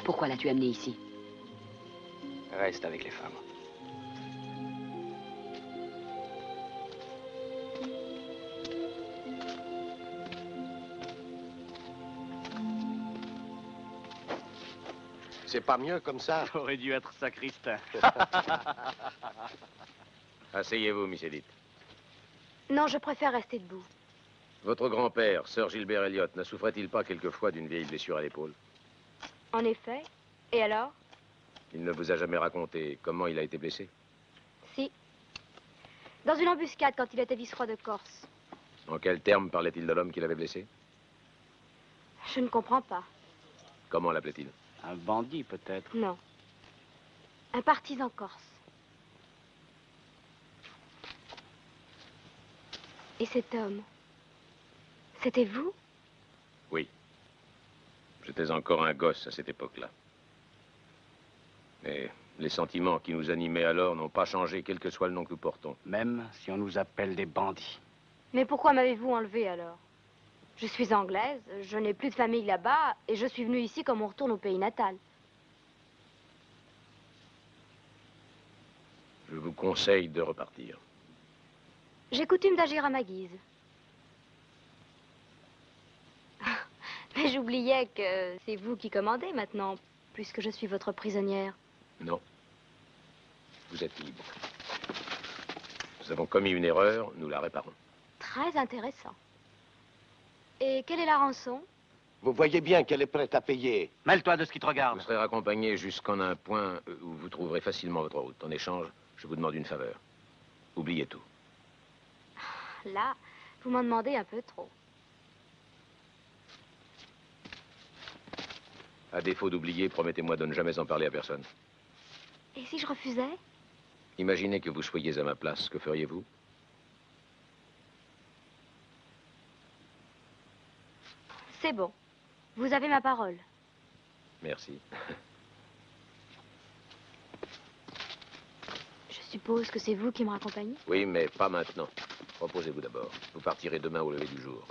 Pourquoi l'as-tu amené ici? Reste avec les femmes. C'est pas mieux comme ça. T'aurais dû être sacristain. Asseyez-vous, Miss Edith. Non, je préfère rester debout. Votre grand-père, Sir Gilbert Elliot, ne souffrait-il pas quelquefois d'une vieille blessure à l'épaule? En effet. Et alors? Il ne vous a jamais raconté comment il a été blessé? Si. Dans une embuscade quand il était vice-roi de Corse. En quels termes parlait-il de l'homme qu'il avait blessé? Je ne comprends pas. Comment l'appelait-il? Un bandit, peut-être. Non. Un partisan corse. Et cet homme, c'était vous? Oui. J'étais encore un gosse à cette époque-là. Mais les sentiments qui nous animaient alors n'ont pas changé, quel que soit le nom que nous portons. Même si on nous appelle des bandits. Mais pourquoi m'avez-vous enlevé alors? Je suis anglaise, je n'ai plus de famille là-bas, et je suis venue ici comme on retourne au pays natal. Je vous conseille de repartir. J'ai coutume d'agir à ma guise. Mais j'oubliais que c'est vous qui commandez maintenant, puisque je suis votre prisonnière. Non. Vous êtes libre. Nous avons commis une erreur, nous la réparons. Très intéressant. Et quelle est la rançon? Vous voyez bien qu'elle est prête à payer. Mêle-toi de ce qui te regarde. Vous serez raccompagné jusqu'en un point où vous trouverez facilement votre route. En échange, je vous demande une faveur. Oubliez tout. Là, vous m'en demandez un peu trop. À défaut d'oublier, promettez-moi de ne jamais en parler à personne. Et si je refusais? Imaginez que vous soyez à ma place, que feriez-vous? C'est bon. Vous avez ma parole. Merci. Je suppose que c'est vous qui me raccompagnez? Oui, mais pas maintenant. Reposez-vous d'abord. Vous partirez demain au lever du jour.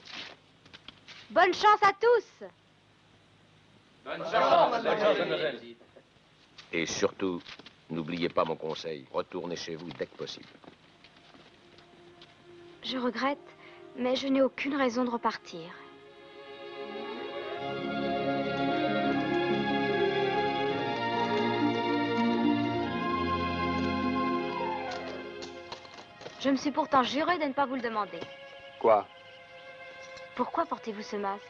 Bonne chance à tous! Bonne chance, mademoiselle. Et surtout, n'oubliez pas mon conseil. Retournez chez vous dès que possible. Je regrette, mais je n'ai aucune raison de repartir. Je me suis pourtant juré de ne pas vous le demander. Quoi? Pourquoi portez-vous ce masque?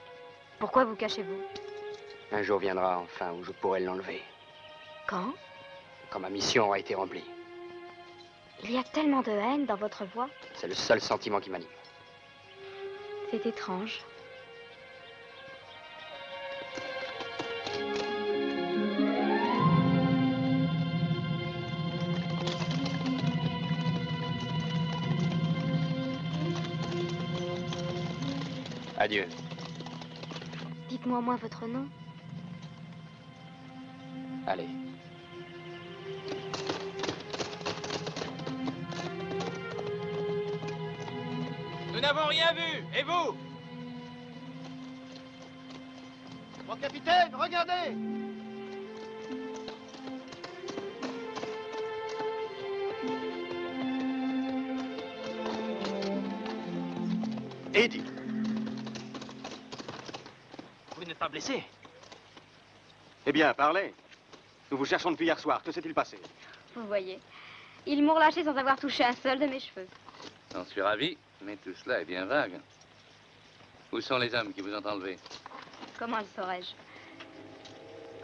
Pourquoi vous cachez-vous? Un jour viendra enfin où je pourrai l'enlever. Quand? Quand ma mission aura été remplie. Il y a tellement de haine dans votre voix. C'est le seul sentiment qui m'anime. C'est étrange. Adieu. Dites-moi au moins votre nom. Allez. Nous n'avons rien vu. Et vous? Mon capitaine, regardez! Eddie! Vous n'êtes pas blessé? Eh bien, parlez. Nous vous cherchons depuis hier soir. Que s'est-il passé? Vous voyez, ils m'ont relâché sans avoir touché un seul de mes cheveux. J'en suis ravi, mais tout cela est bien vague. Où sont les hommes qui vous ont enlevé? Comment le saurais-je?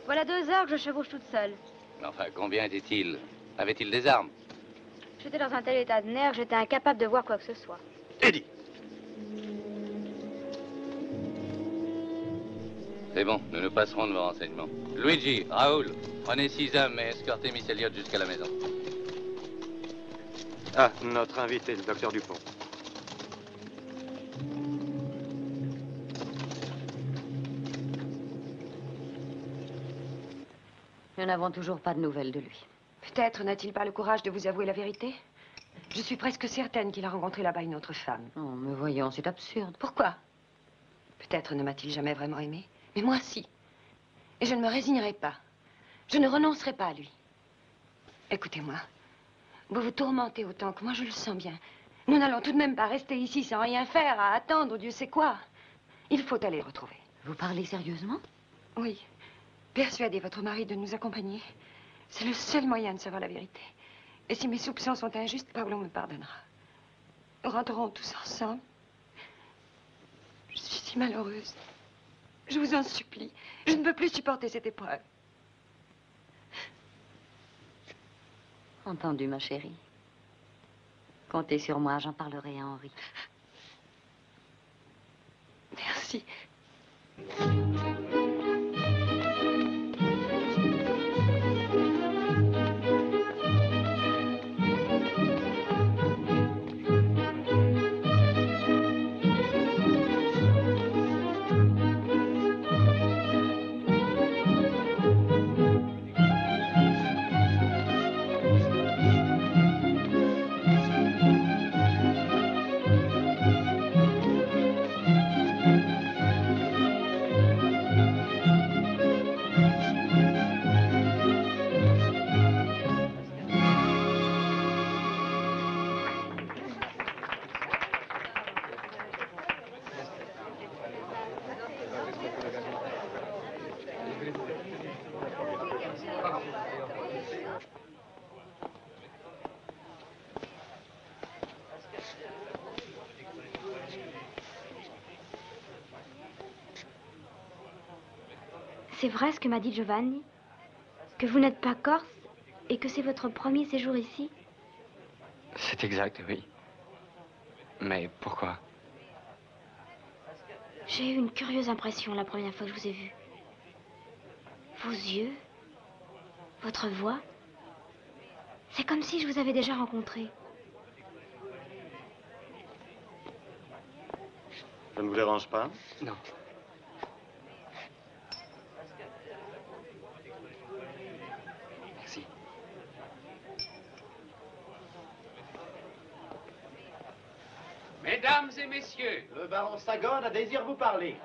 Voilà 2 heures que je chevauche toute seule. Enfin, combien étaient-ils? Avaient-ils des armes? J'étais dans un tel état de nerfs que j'étais incapable de voir quoi que ce soit. Eddie! C'est bon, nous nous passerons de vos renseignements. Luigi, Raoul, prenez 6 hommes et escortez Miss Elliott jusqu'à la maison. Ah, notre invité, le docteur Dupont. Nous n'avons toujours pas de nouvelles de lui. Peut-être n'a-t-il pas le courage de vous avouer la vérité? Je suis presque certaine qu'il a rencontré là-bas une autre femme. Oh, mais voyons, c'est absurde. Pourquoi? Peut-être ne m'a-t-il jamais vraiment aimé, mais moi si. Et je ne me résignerai pas. Je ne renoncerai pas à lui. Écoutez-moi, vous vous tourmentez autant que moi, je le sens bien. Nous n'allons tout de même pas rester ici sans rien faire, à attendre Dieu sait quoi. Il faut aller le retrouver. Vous parlez sérieusement? Oui. Persuadez votre mari de nous accompagner. C'est le seul moyen de savoir la vérité. Et si mes soupçons sont injustes, Paolo me pardonnera. Nous rentrerons tous ensemble. Je suis si malheureuse. Je vous en supplie. Je ne peux plus supporter cette épreuve. Entendu, ma chérie. Comptez sur moi, j'en parlerai à Henri. Merci. C'est vrai ce que m'a dit Giovanni? Que vous n'êtes pas corse et que c'est votre premier séjour ici? C'est exact, oui. Mais pourquoi? J'ai eu une curieuse impression la première fois que je vous ai vu. Vos yeux, votre voix, c'est comme si je vous avais déjà rencontré. Je ne vous dérange pas? Non. Merci. Mesdames et messieurs, le baron Sagone désire vous parler.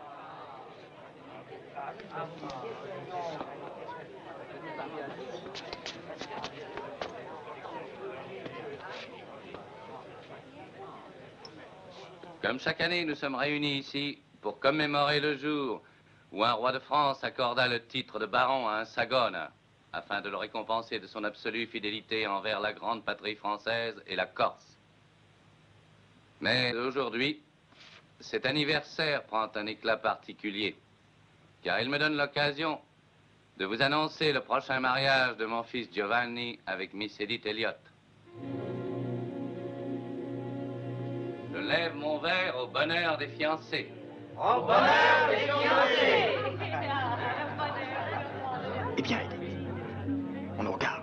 Comme chaque année, nous sommes réunis ici pour commémorer le jour où un roi de France accorda le titre de baron à un Sagone, afin de le récompenser de son absolue fidélité envers la grande patrie française et la Corse. Mais aujourd'hui, cet anniversaire prend un éclat particulier, car il me donne l'occasion de vous annoncer le prochain mariage de mon fils Giovanni avec Miss Edith Elliott. Je lève mon verre au bonheur des fiancés. Au bonheur des fiancés! Eh bien, Eddie, on nous regarde.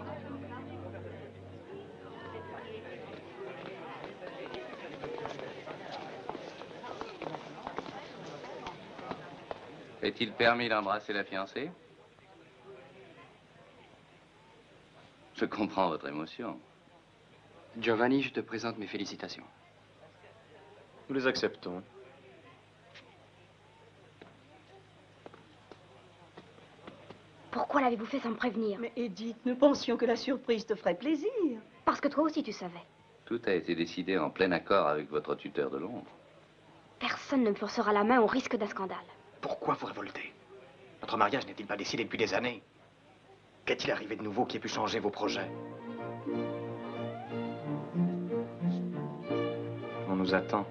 Est-il permis d'embrasser la fiancée? Je comprends votre émotion. Giovanni, je te présente mes félicitations. Nous les acceptons. Pourquoi l'avez-vous fait sans me prévenir? Mais Edith, nous pensions que la surprise te ferait plaisir. Parce que toi aussi tu savais. Tout a été décidé en plein accord avec votre tuteur de Londres. Personne ne me forcera la main au risque d'un scandale. Pourquoi vous révoltez? Notre mariage n'est-il pas décidé depuis des années? Qu'est-il arrivé de nouveau qui ait pu changer vos projets? On nous attend.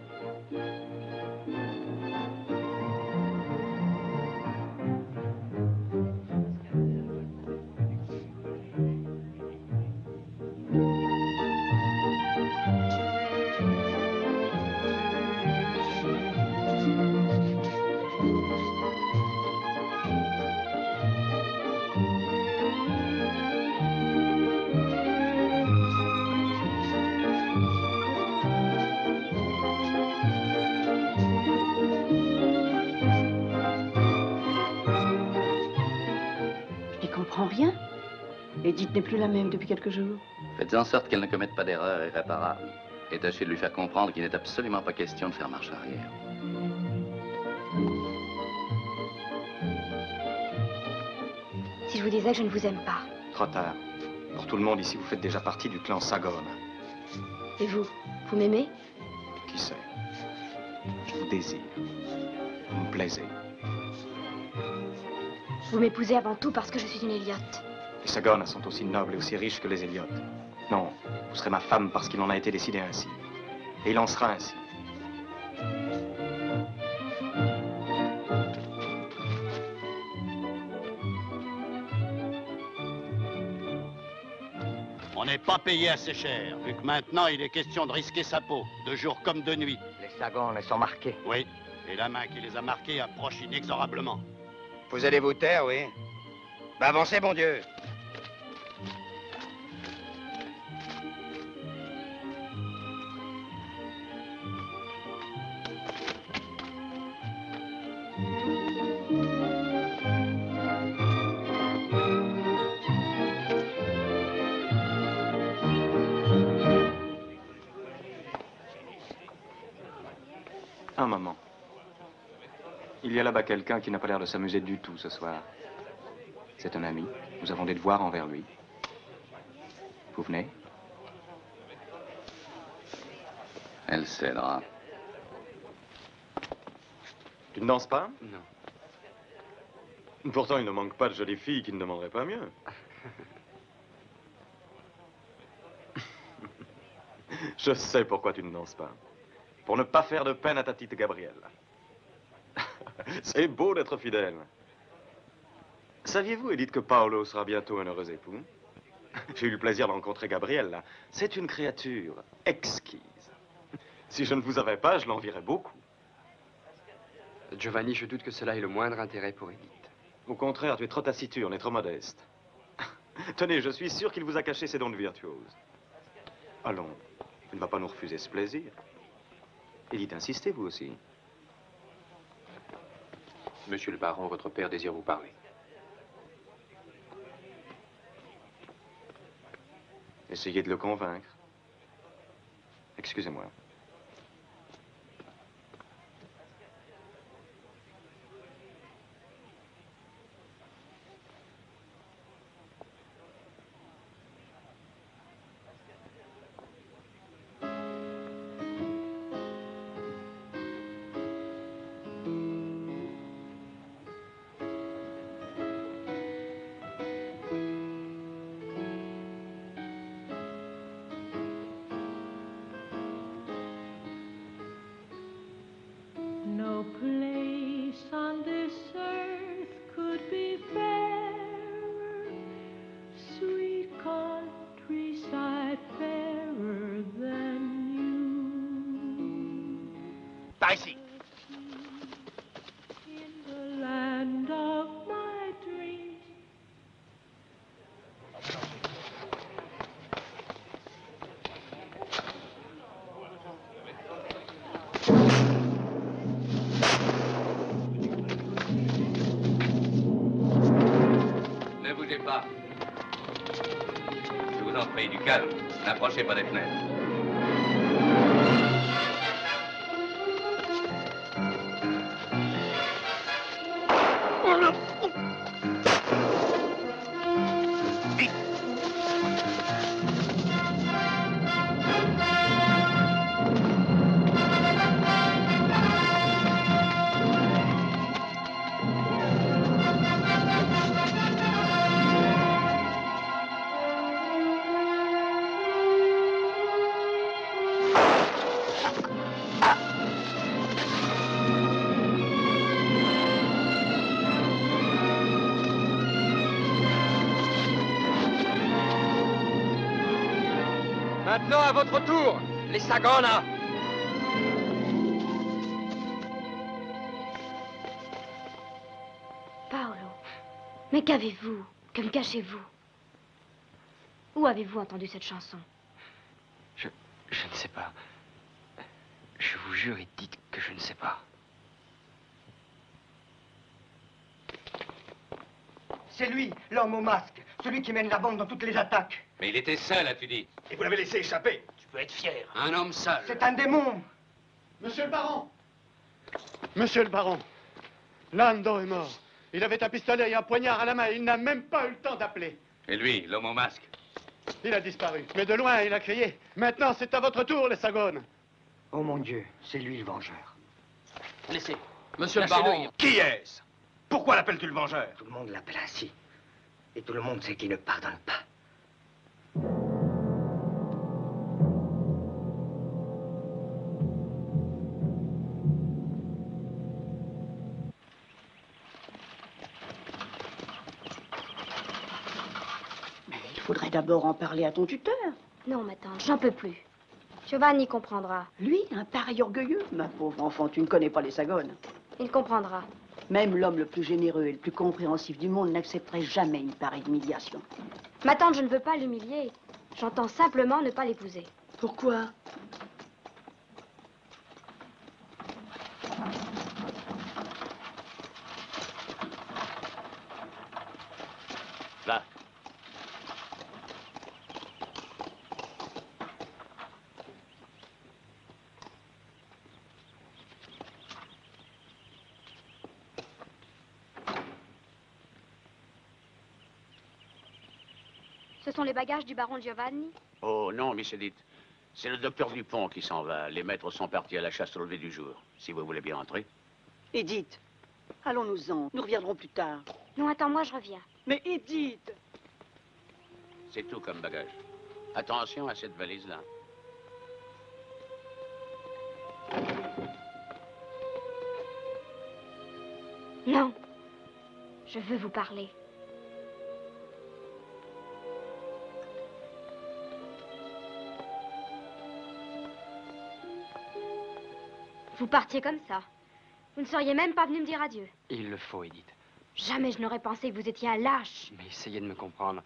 Rien. Edith n'est plus la même depuis quelques jours. Faites en sorte qu'elle ne commette pas d'erreur irréparable. Et tâchez de lui faire comprendre qu'il n'est absolument pas question de faire marche arrière. Si je vous disais que je ne vous aime pas. Trop tard. Pour tout le monde ici, vous faites déjà partie du clan Sagona. Et vous? Vous m'aimez? Qui sait? Je vous désire. Vous me plaisez. Vous m'épousez avant tout parce que je suis une Elliot. Les Sagona sont aussi nobles et aussi riches que les Elliot. Non, vous serez ma femme parce qu'il en a été décidé ainsi. Et il en sera ainsi. On n'est pas payé assez cher, vu que maintenant il est question de risquer sa peau, de jour comme de nuit. Les Sagona sont marqués. Oui, et la main qui les a marqués approche inexorablement. Vous allez vous taire, oui? Ben avancez, bon Dieu. Un moment. Il y a là-bas quelqu'un qui n'a pas l'air de s'amuser du tout ce soir. C'est un ami. Nous avons des devoirs envers lui. Vous venez? Elle cédera. Tu ne danses pas? Non. Pourtant, il ne manque pas de jolies filles qui ne demanderaient pas mieux. Je sais pourquoi tu ne danses pas. Pour ne pas faire de peine à ta petite Gabrielle. C'est beau d'être fidèle. Saviez-vous, Edith, que Paolo sera bientôt un heureux époux? J'ai eu le plaisir de rencontrer Gabrielle. C'est une créature exquise. Si je ne vous avais pas, je l'envierais beaucoup. Giovanni, je doute que cela ait le moindre intérêt pour Edith. Au contraire, tu es trop taciturne et trop modeste. Tenez, je suis sûr qu'il vous a caché ses dons de virtuose. Allons, il ne va pas nous refuser ce plaisir. Edith, insistez, vous aussi. Monsieur le baron, votre père désire vous parler. Essayez de le convaincre. Excusez-moi. No place on this earth could be fairer, sweet countryside fairer than you. Par ici. In the land of my dreams. Ne bougez pas. Je vous en prie, du calme. N'approchez pas des fenêtres. Maintenant, à votre tour, les Sagona. Paolo, mais qu'avez-vous? Que me cachez-vous? Où avez-vous entendu cette chanson? Je ne sais pas. Je vous jure et dites que je ne sais pas. C'est lui, l'homme au masque, celui qui mène la bande dans toutes les attaques. Mais il était seul, as-tu dit? Et vous l'avez laissé échapper. Tu peux être fier. Un homme seul. C'est un démon. Monsieur le baron! Monsieur le baron, Lando est mort. Il avait un pistolet et un poignard à la main. Il n'a même pas eu le temps d'appeler. Et lui, l'homme au masque? Il a disparu. Mais de loin, il a crié. Maintenant, c'est à votre tour, les Sagones. Oh mon Dieu, c'est lui le vengeur. Laissez. Monsieur le baron. Qui est-ce? Pourquoi l'appelles-tu le vengeur? Tout le monde l'appelle ainsi. Et tout le monde sait qu'il ne pardonne pas. Mais il faudrait d'abord en parler à ton tuteur. Non, ma tante, j'en peux plus. Giovanni comprendra. Lui, un pareil orgueilleux. Ma pauvre enfant, tu ne connais pas les Sagones. Il comprendra. Même l'homme le plus généreux et le plus compréhensif du monde n'accepterait jamais une pareille humiliation. Ma tante, je ne veux pas l'humilier. J'entends simplement ne pas l'épouser. Pourquoi? Va. Ce sont les bagages du baron Giovanni? Oh non, Miss Edith. C'est le docteur Dupont qui s'en va. Les maîtres sont partis à la chasse au lever du jour. Si vous voulez bien entrer. Edith, allons-nous-en. Nous reviendrons plus tard. Non, attends, moi je reviens. Mais Edith! C'est tout comme bagage. Attention à cette valise-là. Non. Je veux vous parler. Vous partiez comme ça. Vous ne seriez même pas venu me dire adieu. Il le faut, Edith. Jamais je n'aurais pensé que vous étiez un lâche. Mais essayez de me comprendre.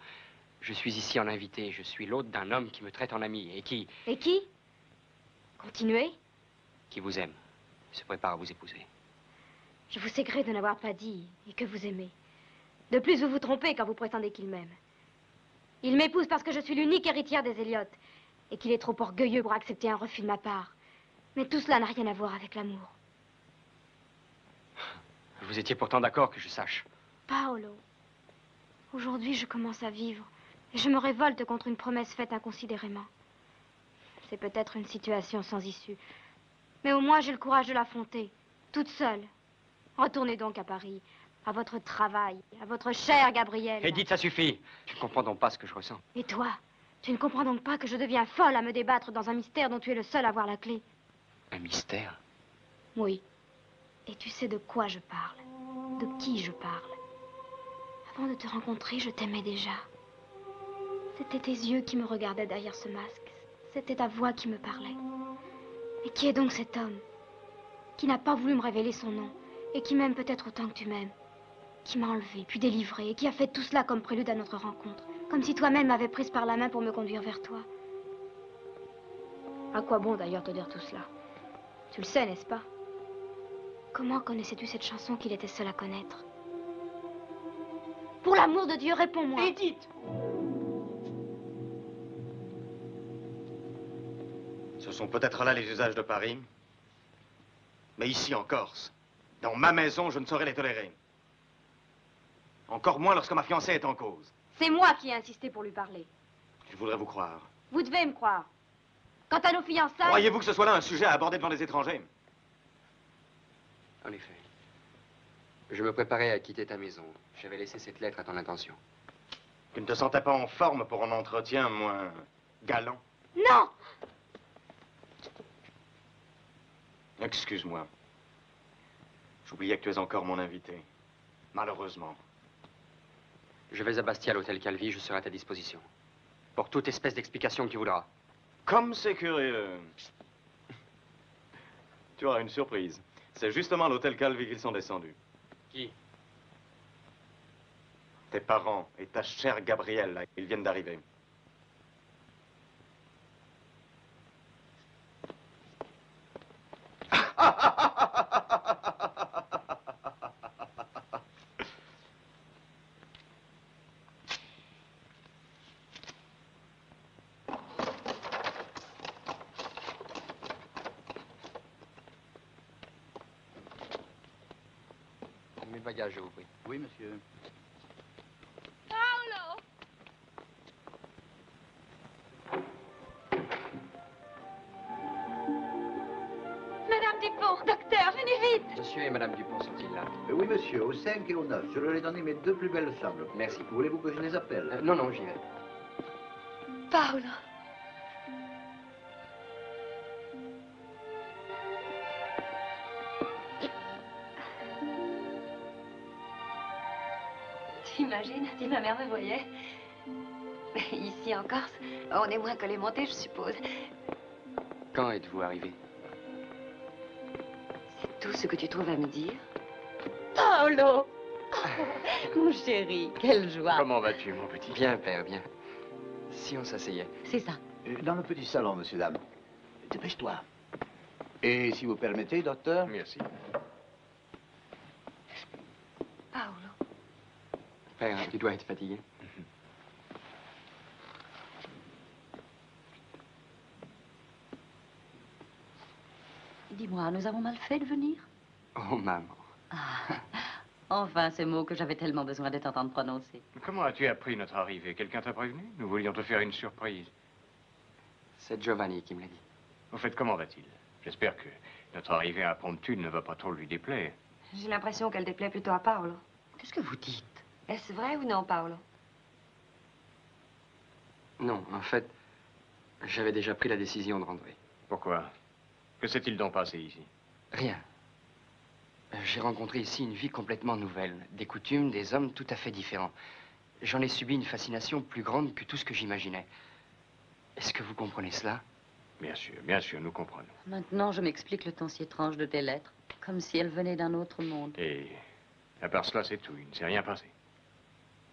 Je suis ici en invité. Je suis l'hôte d'un homme qui me traite en ami et qui... Et qui? Continuez. Qui vous aime. Se prépare à vous épouser. Je vous sais gré de n'avoir pas dit et que vous aimez. De plus, vous vous trompez quand vous prétendez qu'il m'aime. Il m'épouse parce que je suis l'unique héritière des Elliott et qu'il est trop orgueilleux pour accepter un refus de ma part. Mais tout cela n'a rien à voir avec l'amour. Vous étiez pourtant d'accord que je sache. Paolo, aujourd'hui je commence à vivre et je me révolte contre une promesse faite inconsidérément. C'est peut-être une situation sans issue, mais au moins j'ai le courage de l'affronter, toute seule. Retournez donc à Paris, à votre travail, à votre chère Gabrielle. Edith, ça suffit. Tu ne comprends donc pas ce que je ressens. Et toi, tu ne comprends donc pas que je deviens folle à me débattre dans un mystère dont tu es le seul à avoir la clé? Un mystère? Oui. Et tu sais de quoi je parle? De qui je parle? Avant de te rencontrer, je t'aimais déjà. C'était tes yeux qui me regardaient derrière ce masque. C'était ta voix qui me parlait. Et qui est donc cet homme qui n'a pas voulu me révéler son nom et qui m'aime peut-être autant que tu m'aimes, qui m'a enlevée, puis délivrée et qui a fait tout cela comme prélude à notre rencontre, comme si toi-même m'avais prise par la main pour me conduire vers toi. À quoi bon d'ailleurs te dire tout cela? Tu le sais, n'est-ce pas? Comment connaissais-tu cette chanson qu'il était seul à connaître? Pour l'amour de Dieu, réponds-moi. Edith! Ce sont peut-être là les usages de Paris. Mais ici, en Corse, dans ma maison, je ne saurais les tolérer. Encore moins lorsque ma fiancée est en cause. C'est moi qui ai insisté pour lui parler. Je voudrais vous croire. Vous devez me croire. Quant à nos fiançailles... Croyez-vous que ce soit là un sujet à aborder devant les étrangers? En effet. Je me préparais à quitter ta maison. J'avais laissé cette lettre à ton intention. Tu ne te sentais pas en forme pour un entretien moins galant? Non! Excuse-moi. J'oubliais que tu es encore mon invité. Malheureusement. Je vais à Bastia, à l'hôtel Calvi. Je serai à ta disposition. Pour toute espèce d'explication que tu voudras. Comme c'est curieux. Tu auras une surprise. C'est justement à l'hôtel Calvi qu'ils sont descendus. Qui? Tes parents et ta chère Gabrielle, là, ils viennent d'arriver. Mes bagages, je vous prie. Oui, monsieur. Paolo! Madame Dupont, docteur, venez vite! Monsieur et Madame Dupont sont-ils là? Oui, monsieur, au 5 et au 9. Je leur ai donné mes deux plus belles chambres. Merci. Voulez-vous que je les appelle? Non, non, j'y vais. Paolo. T'imagines si ma mère me voyait? Ici en Corse, on est moins collémentés, je suppose. Quand êtes-vous arrivé? C'est tout ce que tu trouves à me dire? Paolo! Mon chéri, quelle joie! Comment vas-tu, mon petit? Bien, père, bien. Si on s'asseyait. C'est ça. Dans le petit salon, monsieur, dame. Dépêche-toi. Et si vous permettez, docteur? Merci. Paolo. Père, tu dois être fatigué. Dis-moi, nous avons mal fait de venir? Oh, maman. Ah, enfin, ces mots que j'avais tellement besoin de t'entendre prononcer. Comment as-tu appris notre arrivée? Quelqu'un t'a prévenu? Nous voulions te faire une surprise. C'est Giovanni qui me l'a dit. Au fait, comment va-t-il? J'espère que notre arrivée impromptue ne va pas trop lui déplaire. J'ai l'impression qu'elle déplaît plutôt à Paolo. Qu'est-ce que vous dites? Est-ce vrai ou non, Paolo? Non, en fait, j'avais déjà pris la décision de rentrer. Pourquoi? Que s'est-il donc passé ici? Rien. J'ai rencontré ici une vie complètement nouvelle. Des coutumes, des hommes tout à fait différents. J'en ai subi une fascination plus grande que tout ce que j'imaginais. Est-ce que vous comprenez cela? Bien sûr, nous comprenons. Maintenant, je m'explique le ton si étrange de tes lettres, comme si elles venaient d'un autre monde. Et à part cela, c'est tout. Il ne s'est rien passé.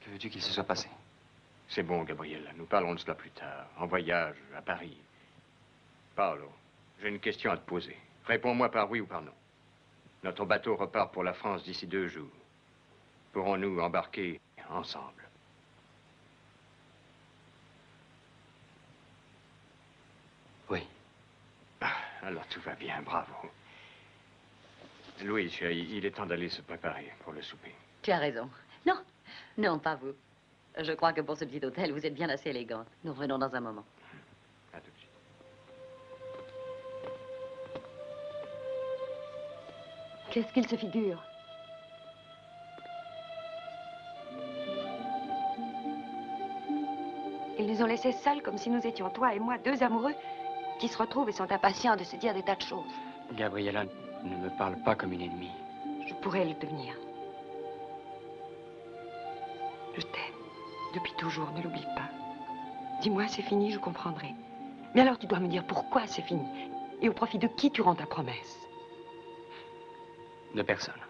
Que veux-tu qu'il se soit passé? C'est bon, Gabriel. Nous parlerons de cela plus tard. En voyage, à Paris. Paolo, j'ai une question à te poser. Réponds-moi par oui ou par non. Notre bateau repart pour la France d'ici 2 jours. Pourrons-nous embarquer ensemble? Oui. Ah, alors tout va bien, bravo. Louis, chérie, il est temps d'aller se préparer pour le souper. Tu as raison. Non, non, pas vous. Je crois que pour ce petit hôtel, vous êtes bien assez élégante. Nous revenons dans un moment. À tout de suite. Qu'est-ce qu'il se figure? Ils nous ont laissés seuls comme si nous étions, toi et moi, deux amoureux qui se retrouvent et sont impatients de se dire des tas de choses. Gabriella, ne me parle pas comme une ennemie. Je pourrais le devenir. Je t'aime. Depuis toujours, ne l'oublie pas. Dis-moi, c'est fini, je comprendrai. Mais alors tu dois me dire pourquoi c'est fini. Et au profit de qui tu rends ta promesse. De personne.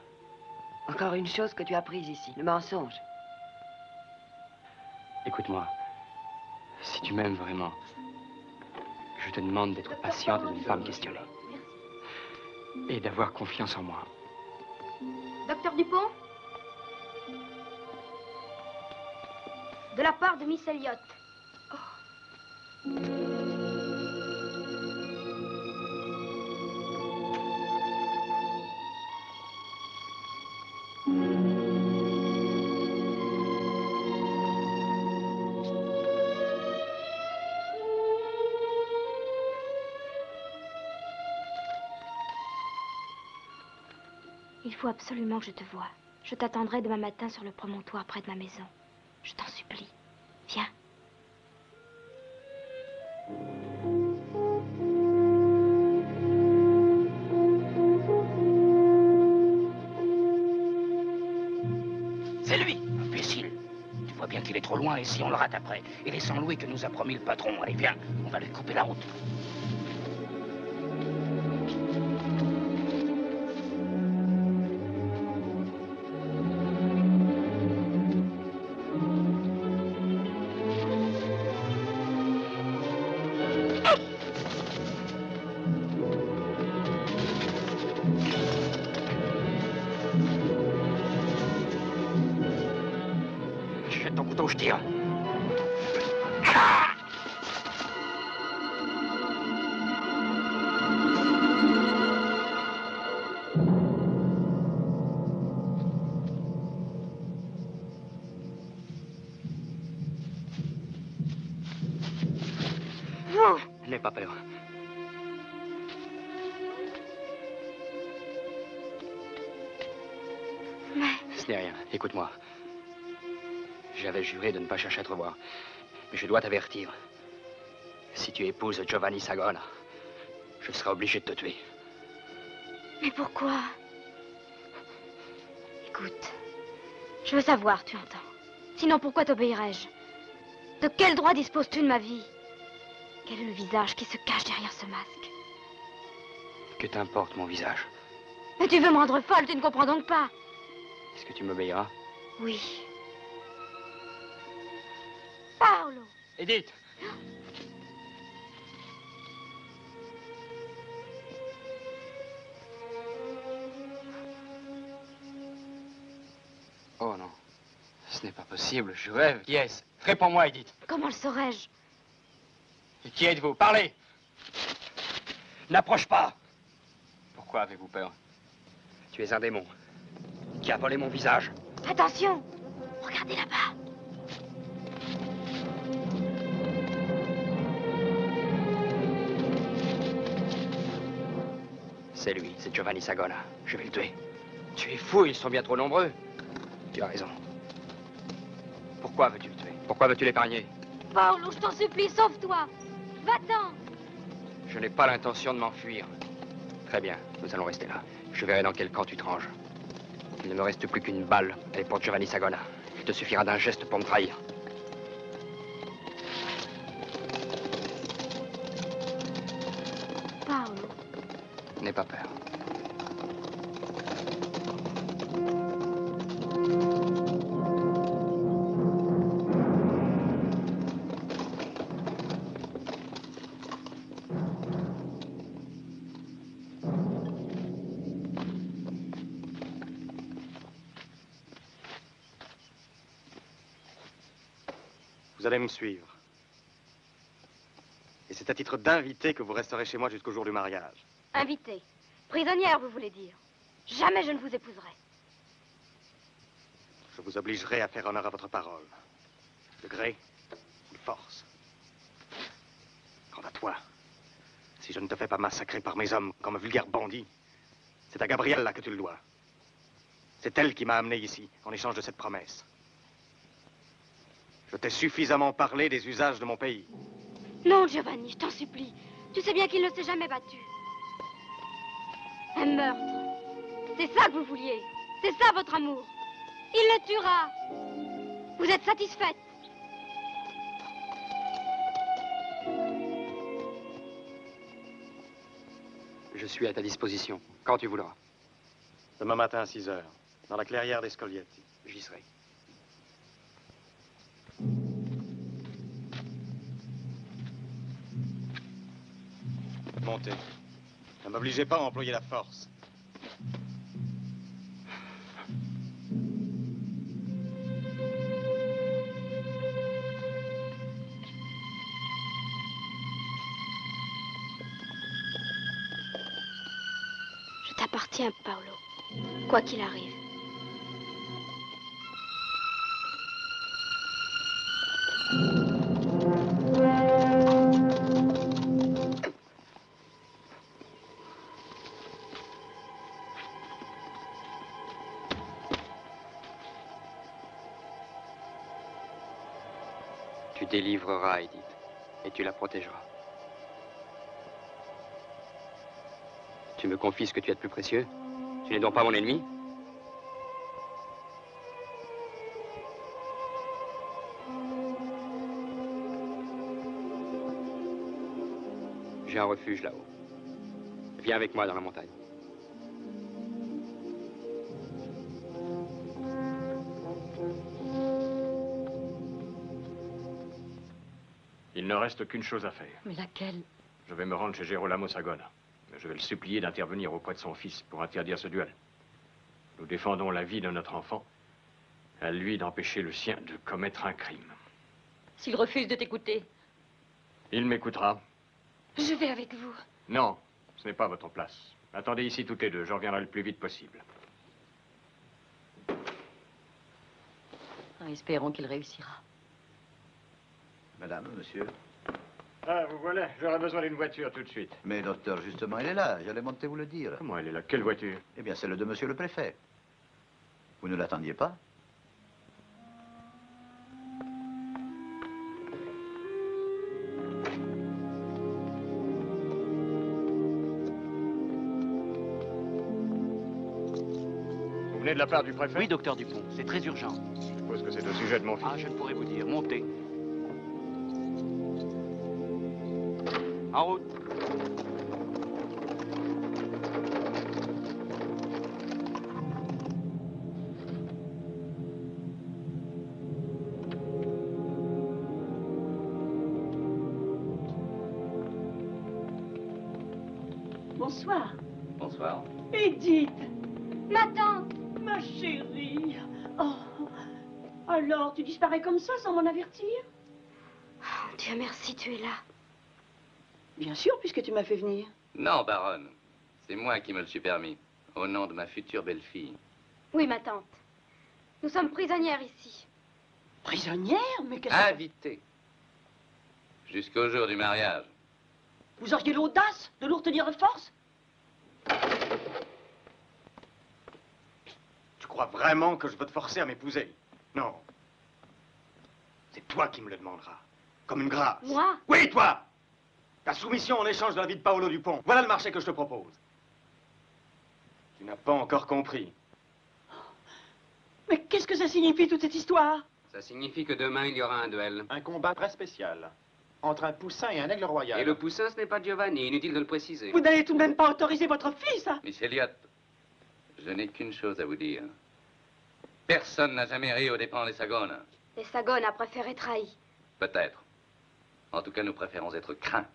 Encore une chose que tu as prise ici, le mensonge. Écoute-moi. Si tu m'aimes vraiment, je te demande d'être patiente et de ne pas me questionner. Et d'avoir confiance en moi. Docteur Dupont? De la part de Miss Elliott. Il faut absolument que je te voie. Je t'attendrai demain matin sur le promontoire près de ma maison. Je t'en supplie. Viens. C'est lui, imbécile. Tu vois bien qu'il est trop loin et si on le rate après. Et les 100 louis que nous a promis le patron. Allez, viens, on va lui couper la route. Jette ton couteau, je tire. N'aie pas peur. Mais... Ce n'est rien. Écoute-moi. J'avais juré de ne pas chercher à te revoir. Mais je dois t'avertir. Si tu épouses Giovanni Sagona, je serai obligé de te tuer. Mais pourquoi? Écoute, je veux savoir, tu entends. Sinon, pourquoi t'obéirais-je? De quel droit disposes-tu de ma vie? Quel est le visage qui se cache derrière ce masque? Que t'importe mon visage? Mais tu veux me rendre folle, tu ne comprends donc pas. Est-ce que tu m'obéiras? Oui. Paolo! Edith! Oh non, ce n'est pas possible, je rêve. Qui est-ce? Réponds-moi, Edith. Comment le saurais-je? Et qui êtes-vous? Parlez! N'approche pas! Pourquoi avez-vous peur? Tu es un démon qui a volé mon visage. Attention! Regardez là-bas. C'est lui, c'est Giovanni Sagona. Je vais le tuer. Tu es fou, ils sont bien trop nombreux. Tu as raison. Pourquoi veux-tu le tuer? Pourquoi veux-tu l'épargner? Paolo, je t'en supplie, sauve-toi! Va-t'en! Je n'ai pas l'intention de m'enfuir. Très bien, nous allons rester là. Je verrai dans quel camp tu te ranges. Il ne me reste plus qu'une balle. Elle est pour Giovanni Sagona. Il te suffira d'un geste pour me trahir. Paolo. N'aie pas peur. Vous allez me suivre. Et c'est à titre d'invité que vous resterez chez moi jusqu'au jour du mariage. Invitée. Prisonnière, vous voulez dire. Jamais je ne vous épouserai. Je vous obligerai à faire honneur à votre parole. De gré ou de force. Quant à toi, si je ne te fais pas massacrer par mes hommes comme un vulgaire bandit, c'est à Gabriella que tu le dois. C'est elle qui m'a amené ici, en échange de cette promesse. Je t'ai suffisamment parlé des usages de mon pays. Non, Giovanni, je t'en supplie. Tu sais bien qu'il ne s'est jamais battu. Un meurtre. C'est ça que vous vouliez. C'est ça votre amour. Il le tuera. Vous êtes satisfaite? Je suis à ta disposition, quand tu voudras. Demain matin à 6 heures, dans la clairière des Scoglietti. J'y serai. Montez. Ne m'obligez pas à employer la force. Je t'appartiens, Paolo. Quoi qu'il arrive. Tu délivreras Edith et tu la protégeras. Tu me confies ce que tu as de plus précieux? Tu n'es donc pas mon ennemi? J'ai un refuge là-haut. Viens avec moi dans la montagne. Il ne reste qu'une chose à faire. Mais laquelle? Je vais me rendre chez Girolamo Sagona. Mais je vais le supplier d'intervenir auprès de son fils pour interdire ce duel. Nous défendons la vie de notre enfant. À lui d'empêcher le sien de commettre un crime. S'il refuse de t'écouter? Il m'écoutera. Je vais avec vous. Non, ce n'est pas votre place. Attendez ici toutes les deux, je reviendrai le plus vite possible. Espérons qu'il réussira. Madame, monsieur. Ah, vous voilà, j'aurais besoin d'une voiture tout de suite. Mais docteur, justement, elle est là. J'allais monter vous le dire. Comment elle est là? Quelle voiture? Eh bien, celle de monsieur le préfet. Vous ne l'attendiez pas? Vous venez de la part du préfet? Oui, docteur Dupont, c'est très urgent. Je suppose que c'est au sujet de mon fils. Ah, je ne pourrais vous dire. Montez. En route. Bonsoir. Bonsoir. Edith. Ma tante. Ma chérie. Oh. Alors, tu disparais comme ça sans m'en avertir? Oh, Dieu merci, tu es là. Bien sûr, puisque tu m'as fait venir. Non, baronne. C'est moi qui me le suis permis. Au nom de ma future belle-fille. Oui, ma tante. Nous sommes prisonnières ici. Prisonnière? Mais qu'est-ce que... Invitée. Jusqu'au jour du mariage. Vous auriez l'audace de nous retenir de force? Tu crois vraiment que je veux te forcer à m'épouser? Non. C'est toi qui me le demanderas. Comme une grâce. Moi? Oui, toi! Ta soumission en échange de la vie de Paolo Dupont. Voilà le marché que je te propose. Tu n'as pas encore compris. Mais qu'est-ce que ça signifie, toute cette histoire? Ça signifie que demain, il y aura un duel. Un combat très spécial. Entre un poussin et un aigle royal. Et le poussin, ce n'est pas Giovanni, inutile de le préciser. Vous n'allez tout de même pas autoriser votre fils, hein? Miss Elliot, je n'ai qu'une chose à vous dire. Personne n'a jamais ri aux dépens des Sagona. Les Sagona préfèrent être trahis. Peut-être. En tout cas, nous préférons être craints.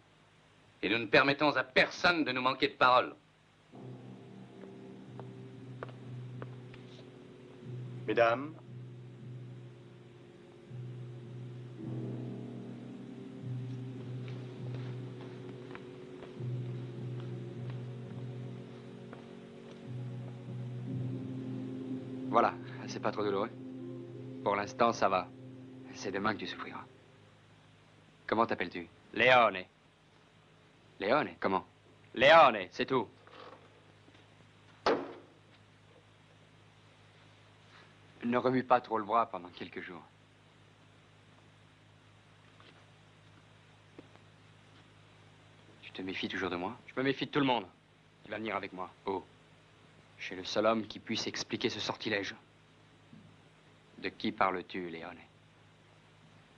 Et nous ne permettons à personne de nous manquer de parole. Mesdames, Voilà, c'est pas trop douloureux. Pour l'instant, ça va. C'est demain que tu souffriras. Comment t'appelles-tu? Léone. Léone? Comment? Léone, c'est tout. Ne remue pas trop le bras pendant quelques jours. Tu te méfies toujours de moi? Je me méfie de tout le monde. Tu vas venir avec moi. Oh. Chez le seul homme qui puisse expliquer ce sortilège. De qui parles-tu, Léone?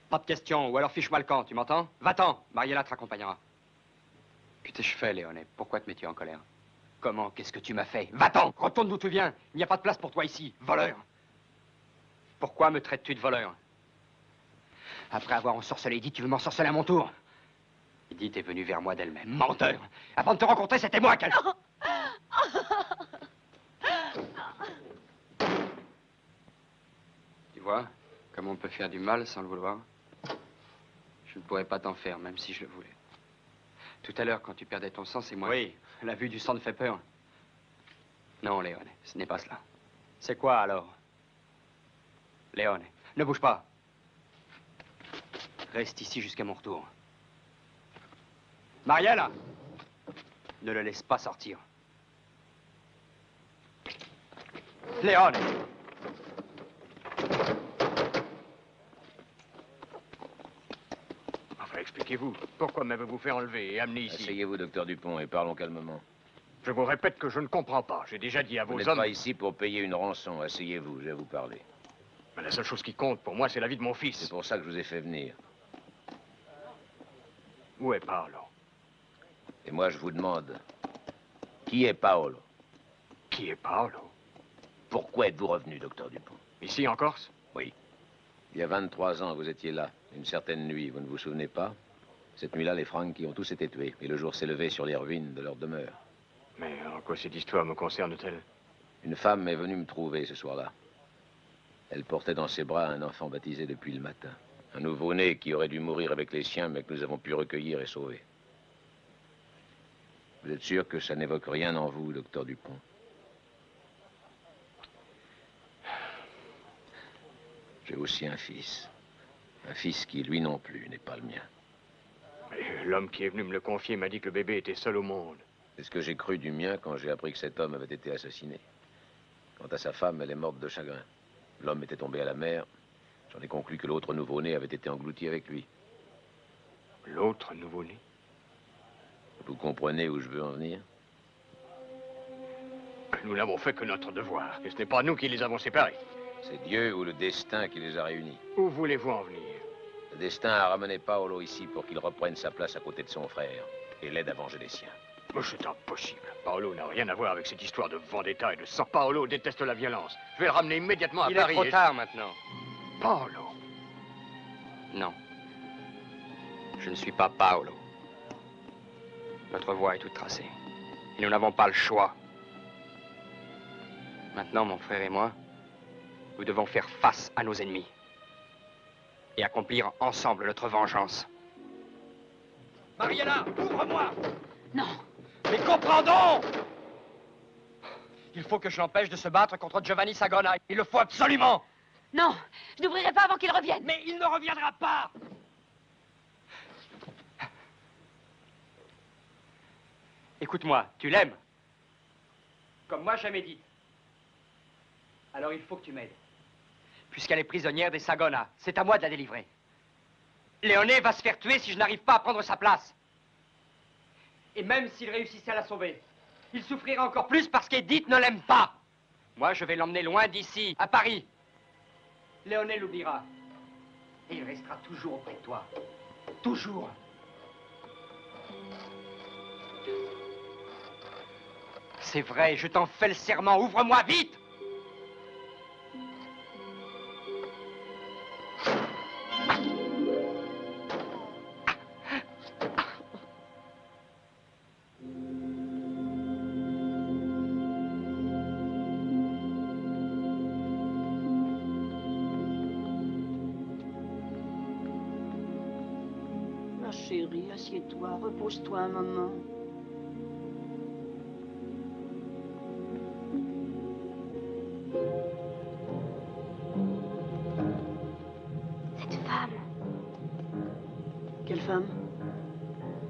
Pas de question, ou alors fiche-moi le camp, tu m'entends? Va-t'en, Mariella te raccompagnera. Que t'ai-je fait, Léone? Pourquoi te mets-tu en colère? Comment? Qu'est-ce que tu m'as fait? Va-t'en, retourne d'où tu viens. Il n'y a pas de place pour toi ici, voleur. Pourquoi me traites-tu de voleur? Après avoir ensorcelé Edith, tu veux m'ensorceler à mon tour? Edith est venue vers moi d'elle-même. Menteur! Avant de te rencontrer, c'était moi qu'elle... Tu vois, comme on peut faire du mal sans le vouloir. Je ne pourrais pas t'en faire, même si je le voulais. Tout à l'heure, quand tu perdais ton sang, c'est moi. Oui, la vue du sang te fait peur. Non, Léone, ce n'est pas cela. C'est quoi, alors? Léone, ne bouge pas. Reste ici jusqu'à mon retour. Mariella! Ne le laisse pas sortir. Léone! expliquez-vous. Pourquoi m'avez-vous fait enlever et amener ici? Asseyez-vous, docteur Dupont, et parlons calmement. Je vous répète que je ne comprends pas. J'ai déjà dit à Vous vos n'êtes hommes... pas ici pour payer une rançon. Asseyez-vous, je vais vous parler. Mais la seule chose qui compte pour moi, c'est la vie de mon fils. C'est pour ça que je vous ai fait venir. Où est Paolo? Et moi, je vous demande, qui est Paolo? Qui est Paolo? Pourquoi êtes-vous revenu, docteur Dupont? Ici, en Corse? Oui. Il y a 23 ans, vous étiez là. Une certaine nuit, vous ne vous souvenez pas? Cette nuit-là, les Franchi ont tous été tués. Et le jour s'est levé sur les ruines de leur demeure. Mais en quoi cette histoire me concerne-t-elle? Une femme est venue me trouver ce soir-là. Elle portait dans ses bras un enfant baptisé depuis le matin. Un nouveau-né qui aurait dû mourir avec les siens, mais que nous avons pu recueillir et sauver. Vous êtes sûr que ça n'évoque rien en vous, docteur Dupont? J'ai aussi un fils. Un fils qui, lui non plus, n'est pas le mien. Mais l'homme qui est venu me le confier m'a dit que le bébé était seul au monde. C'est ce que j'ai cru du mien quand j'ai appris que cet homme avait été assassiné. Quant à sa femme, elle est morte de chagrin. L'homme était tombé à la mer. J'en ai conclu que l'autre nouveau-né avait été englouti avec lui. L'autre nouveau-né? Vous comprenez où je veux en venir? Nous n'avons fait que notre devoir, et ce n'est pas nous qui les avons séparés. C'est Dieu ou le destin qui les a réunis. Où voulez-vous en venir? Le destin a ramené Paolo ici pour qu'il reprenne sa place à côté de son frère et l'aide à venger les siens. Mais c'est impossible. Paolo n'a rien à voir avec cette histoire de vendetta et de sang. Paolo déteste la violence. Je vais le ramener immédiatement à Paris. Il est trop tard maintenant. Paolo. Non. Je ne suis pas Paolo. Notre voie est toute tracée. Et nous n'avons pas le choix. Maintenant, mon frère et moi, nous devons faire face à nos ennemis. Et accomplir ensemble notre vengeance. Mariella, ouvre-moi! Non. Mais comprends-donc! Il faut que je l'empêche de se battre contre Giovanni Sagona. Il le faut absolument! Non, je n'ouvrirai pas avant qu'il revienne. Mais il ne reviendra pas! Écoute-moi, tu l'aimes? Comme moi, jamais dit. Alors il faut que tu m'aides. Puisqu'elle est prisonnière des Sagona, c'est à moi de la délivrer. Léoné va se faire tuer si je n'arrive pas à prendre sa place. Et même s'il réussissait à la sauver, il souffrira encore plus parce qu'Edith ne l'aime pas. Moi, je vais l'emmener loin d'ici, à Paris. Léoné l'oubliera. Et il restera toujours auprès de toi. Toujours. C'est vrai, je t'en fais le serment. Ouvre-moi vite! Ma chérie, assieds-toi, repose-toi un moment. Cette femme, Quelle femme?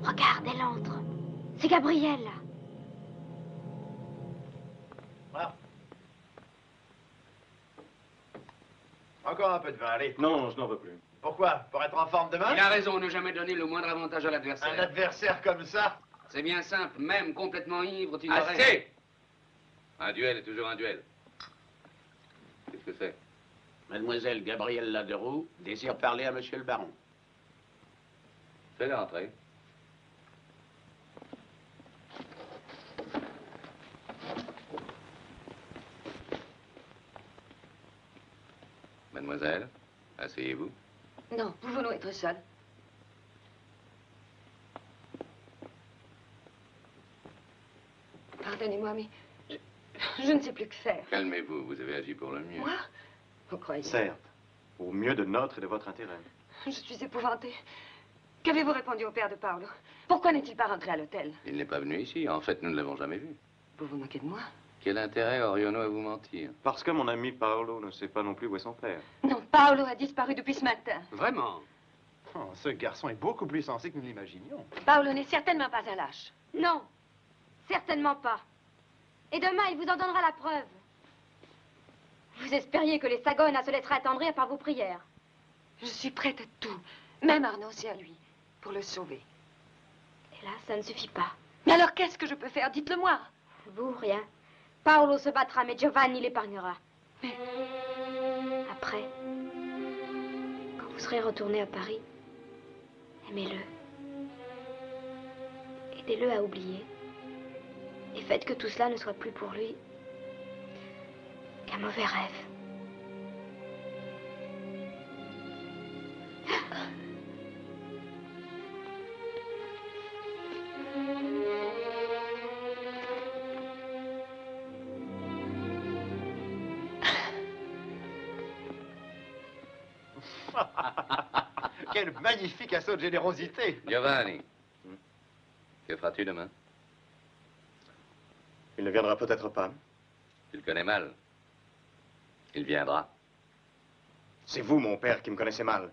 regarde, elle entre. C'est Gabrielle. Encore un peu de vin, allez. Non, je n'en veux plus. Pourquoi? Pour être en forme demain? Il a raison, ne jamais donner le moindre avantage à Un l'adversaire. adversaire comme ça? C'est bien simple, même complètement ivre, tu n'aurais... Assez! Un duel est toujours un duel. Qu'est-ce que c'est? Mademoiselle Gabrielle Laderoux désire parler à monsieur le baron. Fais-le entrer. Mademoiselle, asseyez-vous. Non, pouvons-nous être seuls? Pardonnez-moi, mais je ne sais plus que faire. Calmez-vous, vous avez agi pour le mieux. Moi? Vous croyez? Certes, au mieux de notre et de votre intérêt. Je suis épouvantée. Qu'avez-vous répondu au père de Paolo? Pourquoi n'est-il pas rentré à l'hôtel? Il n'est pas venu ici. En fait, nous ne l'avons jamais vu. Vous vous moquez de moi? Quel intérêt aurions-nous à vous mentir? Parce que mon ami Paolo ne sait pas non plus où est son père. Non, Paolo a disparu depuis ce matin. Vraiment? Oh, ce garçon est beaucoup plus sensé que nous l'imaginions. Paolo n'est certainement pas un lâche. Non, certainement pas. Et demain, il vous en donnera la preuve. Vous espériez que les Sagona se laisseraient attendrir par vos prières. Je suis prête à tout, même à renoncer à lui, pour le sauver. Hélas, ça ne suffit pas. Mais alors qu'est-ce que je peux faire? Dites-le-moi. Vous, rien. Paolo se battra, mais Giovanni l'épargnera. Mais... Après, quand vous serez retourné à Paris, aimez-le. Aidez-le à oublier. Et faites que tout cela ne soit plus pour lui qu'un mauvais rêve. Quel magnifique assaut de générosité! Giovanni, que feras-tu demain? Il ne viendra peut-être pas. Tu le connais mal. Il viendra. C'est vous, mon père, qui me connaissez mal.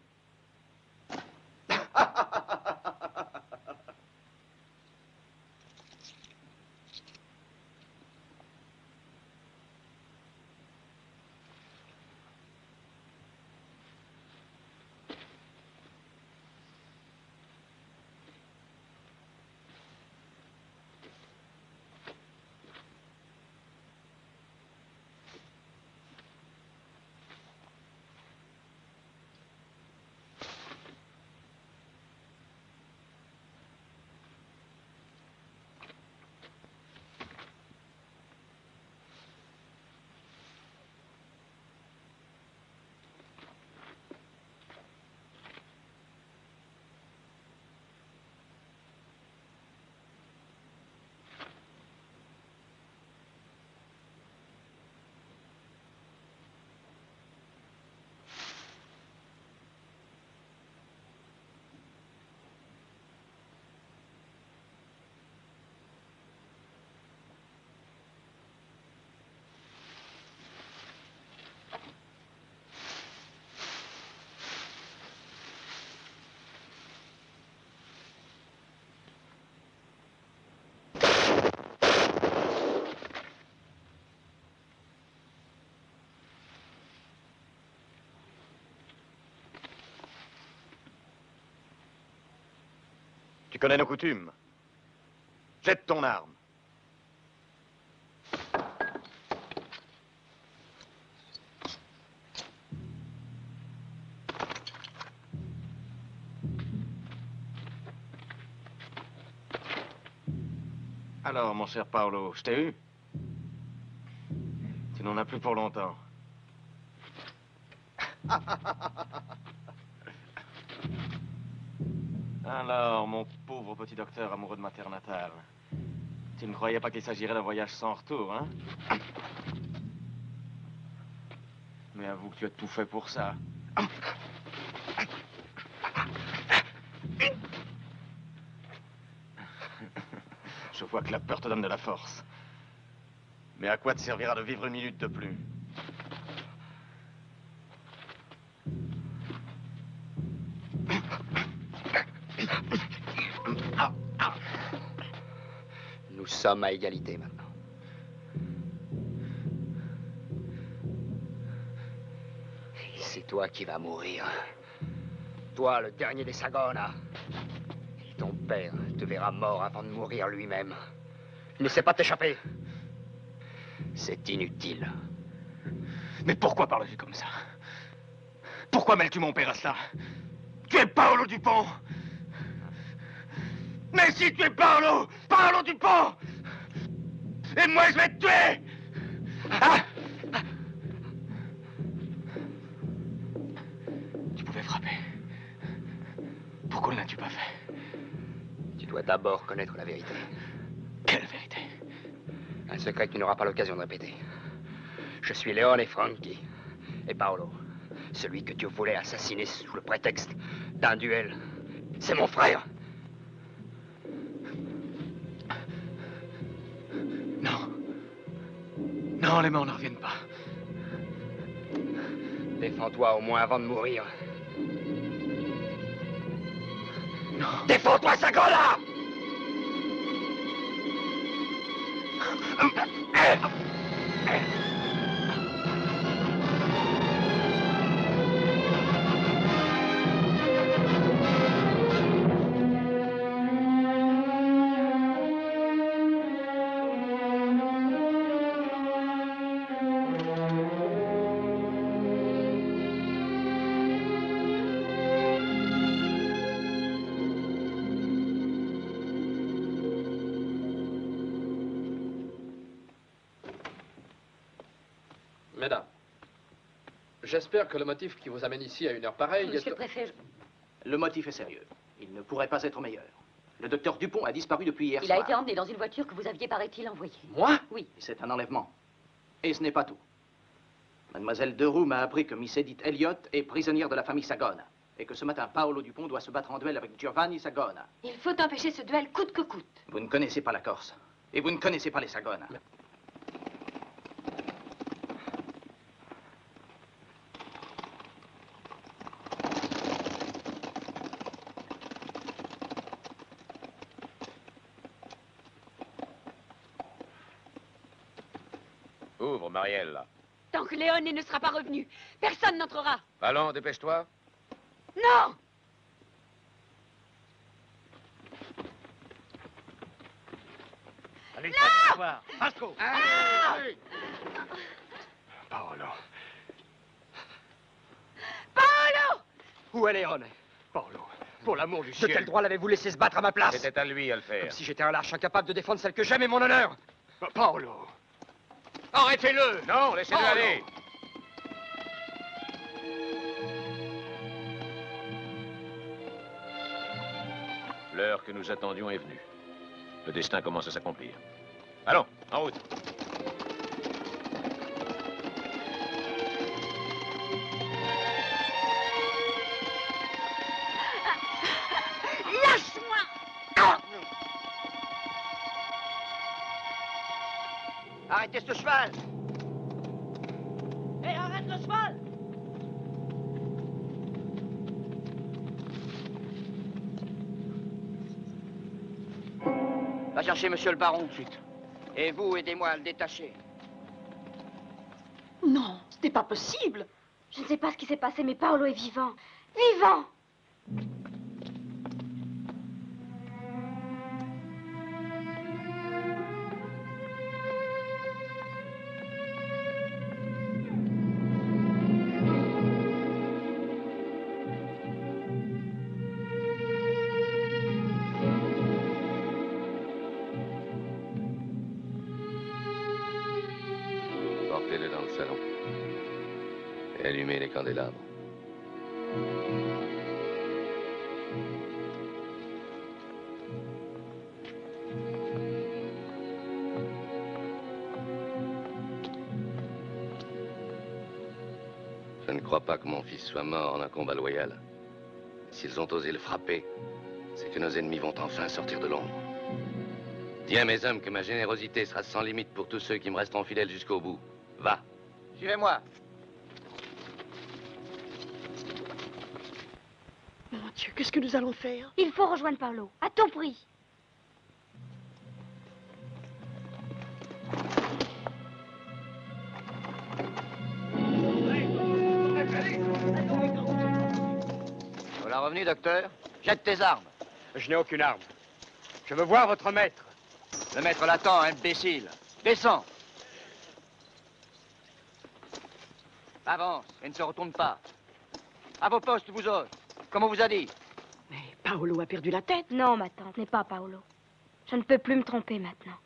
Tu connais nos coutumes. Jette ton arme. Alors, mon cher Paolo, je t'ai eu? Tu n'en as plus pour longtemps. Alors, mon pauvre petit docteur amoureux de ma terre natale, tu ne croyais pas qu'il s'agirait d'un voyage sans retour, hein? Mais avoue que tu as tout fait pour ça. Je vois que la peur te donne de la force. Mais à quoi te servira de vivre une minute de plus? Nous sommes à égalité maintenant. Et c'est toi qui vas mourir. Toi, le dernier des Sagona. Et ton père te verra mort avant de mourir lui-même. N'essaie pas de t'échapper. C'est inutile. Mais pourquoi parles-tu comme ça? Pourquoi mêles-tu mon père à cela? Tu es Paolo Dupont! Mais si tu es Paolo! Paolo Dupont! Et moi je vais te tuer! Ah! Tu pouvais frapper. Pourquoi ne l'as-tu pas fait? Tu dois d'abord connaître la vérité. Quelle vérité? Un secret que tu n'auras pas l'occasion de répéter. Je suis Leone Franchi et Paolo, celui que tu voulais assassiner sous le prétexte d'un duel. C'est mon frère. Non. Non, les morts ne reviennent pas. Défends-toi au moins avant de mourir. Non. Défends-toi, Sagona! Mesdames, j'espère que le motif qui vous amène ici à une heure pareille... Monsieur le préfet, Le motif est sérieux. Il ne pourrait pas être meilleur. Le docteur Dupont a disparu depuis hier il soir. a été emmené dans une voiture que vous aviez, paraît-il, envoyée. Moi? Oui. C'est un enlèvement. Et ce n'est pas tout. Mademoiselle Deroux m'a appris que Miss Edith Elliott est prisonnière de la famille Sagona. Et que ce matin, Paolo Dupont doit se battre en duel avec Giovanni Sagona. Il faut empêcher ce duel coûte que coûte. Vous ne connaissez pas la Corse. Et vous ne connaissez pas les Sagona. Ouvre, Marielle. Tant que Léoné ne sera pas revenu, personne n'entrera. Allons, dépêche-toi. Non! Allez, non! voir. Vasco! Ah! Paolo. Paolo! Où est Léon? Paolo, pour l'amour du De ciel. quel droit l'avez-vous laissé se battre à ma place? C'était à lui à le faire. Comme si j'étais un lâche incapable de défendre celle que j'aime et mon honneur. Paolo. Arrêtez-le! Non, laissez-le Paolo. aller. L'heure que nous attendions est venue. Le destin commence à s'accomplir. Allons, en route. Lâche-moi! Arrêtez ce cheval! Hé, arrête le cheval! Va chercher monsieur le baron. Suite. Et vous, aidez-moi à le détacher. Non, ce n'est pas possible. Je ne sais pas ce qui s'est passé, mais Paolo est vivant. Vivant! Portez-le dans le salon. Et allumez les candélabres. Je ne crois pas que mon fils soit mort en un combat loyal. S'ils ont osé le frapper, c'est que nos ennemis vont enfin sortir de l'ombre. Dis à mes hommes que ma générosité sera sans limite pour tous ceux qui me resteront fidèles jusqu'au bout. Va. Suivez-moi. Mon Dieu, qu'est-ce que nous allons faire? Il faut rejoindre Paolo, à tout prix. Voilà revenu, docteur. Jette tes armes. Je n'ai aucune arme. Je veux voir votre maître. Le maître l'attend, imbécile. Descends. Avance et ne se retourne pas. À vos postes, vous autres. Comme on vous a dit. Mais Paolo a perdu la tête. Non, ma tante, n'est pas Paolo. Je ne peux plus me tromper maintenant.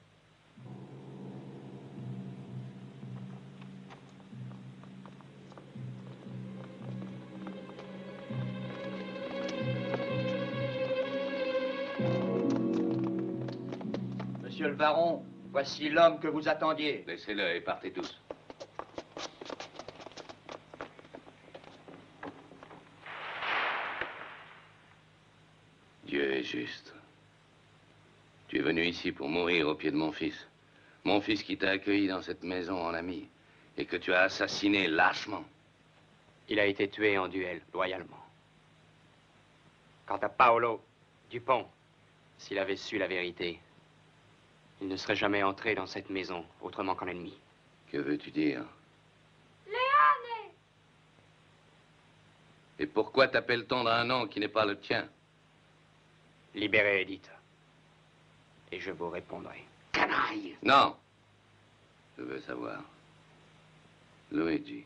Monsieur le baron, voici l'homme que vous attendiez. Laissez-le et partez tous. Dieu est juste. Tu es venu ici pour mourir au pied de mon fils. Mon fils qui t'a accueilli dans cette maison en ami et que tu as assassiné lâchement. Il a été tué en duel, loyalement. Quant à Paolo Dupont, s'il avait su la vérité, il ne serait jamais entré dans cette maison autrement qu'en ennemi. Que veux-tu dire? Léoné! Et pourquoi t'appelle-t-on d'un nom qui n'est pas le tien? Libérez Edith. Et je vous répondrai. Canaille! Non. Je veux savoir. Luigi,